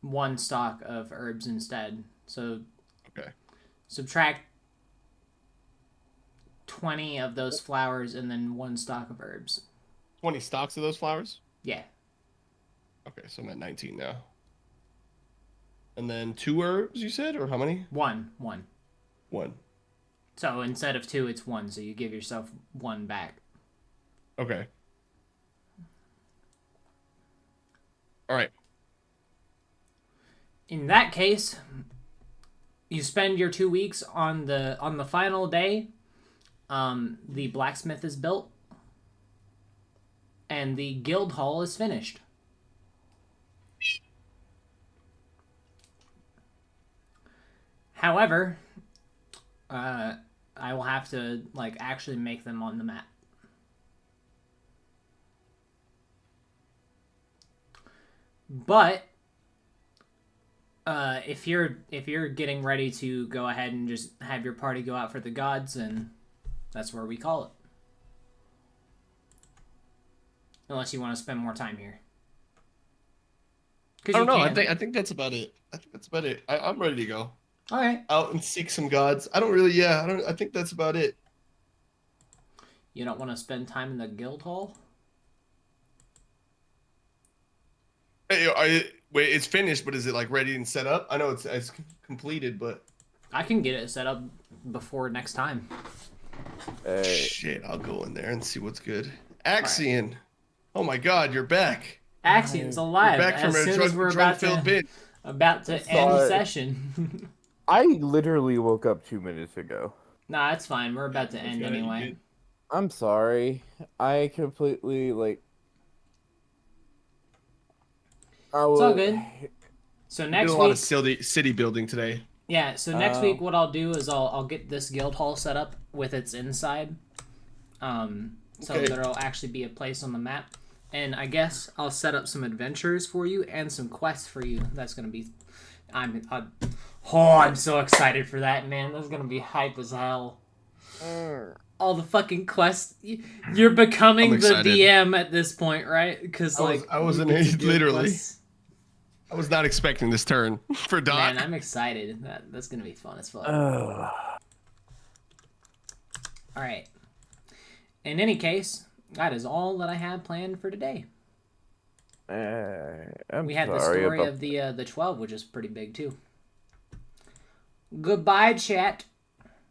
1 stock of herbs instead. So Okay. subtract 20 of those flowers and then 1 stock of herbs. 20 stocks of those flowers? Yeah. Okay, so I'm at 19 now. And then 2 herbs, you said? Or how many? 1. 1. So instead of 2, it's 1. So you give yourself 1 back. Okay. All right. In that case, you spend your 2 weeks on the final day. The blacksmith is built, and the guild hall is finished. However, I will have to actually make them on the map. But if you're getting ready to go ahead and just have your party go out for the gods, and that's where we call it. Unless you want to spend more time here. I don't know. I think that's about it. I'm ready to go All right. out and seek some gods. I don't really. Yeah. I think that's about it. You don't want to spend time in the guild hall? Hey, wait, it's finished, but is it like ready and set up? I know it's completed, but I can get it set up before next time. Hey, shit, I'll go in there and see what's good. Axion, oh my God, you're back. Axion's alive. You're back from as a soon as we're drug-filled bin. about to end Sorry. session. I literally woke up 2 minutes ago. Nah, it's fine. We're about to end Okay, you anyway. good? I'm sorry. I completely I It's was, all good. So Did next a lot week, of city building today. yeah. So next Oh. week, what I'll do is I'll get this guild hall set up with its inside, so Okay. there'll actually be a place on the map, and I guess I'll set up some adventures for you and some quests for you. That's gonna be, I'm so excited for that, man. That's gonna be hype as hell. All the fucking quests. You're becoming I'm the excited. DM at this point, right? Because I wasn't you get to do literally. quests. I was not expecting this turn for Doc. Man, I'm excited. That's gonna be fun as fuck. Ugh. All right. In any case, that is all that I have planned for today. I'm We had the sorry story about of the 12, which is pretty big too. Goodbye, chat.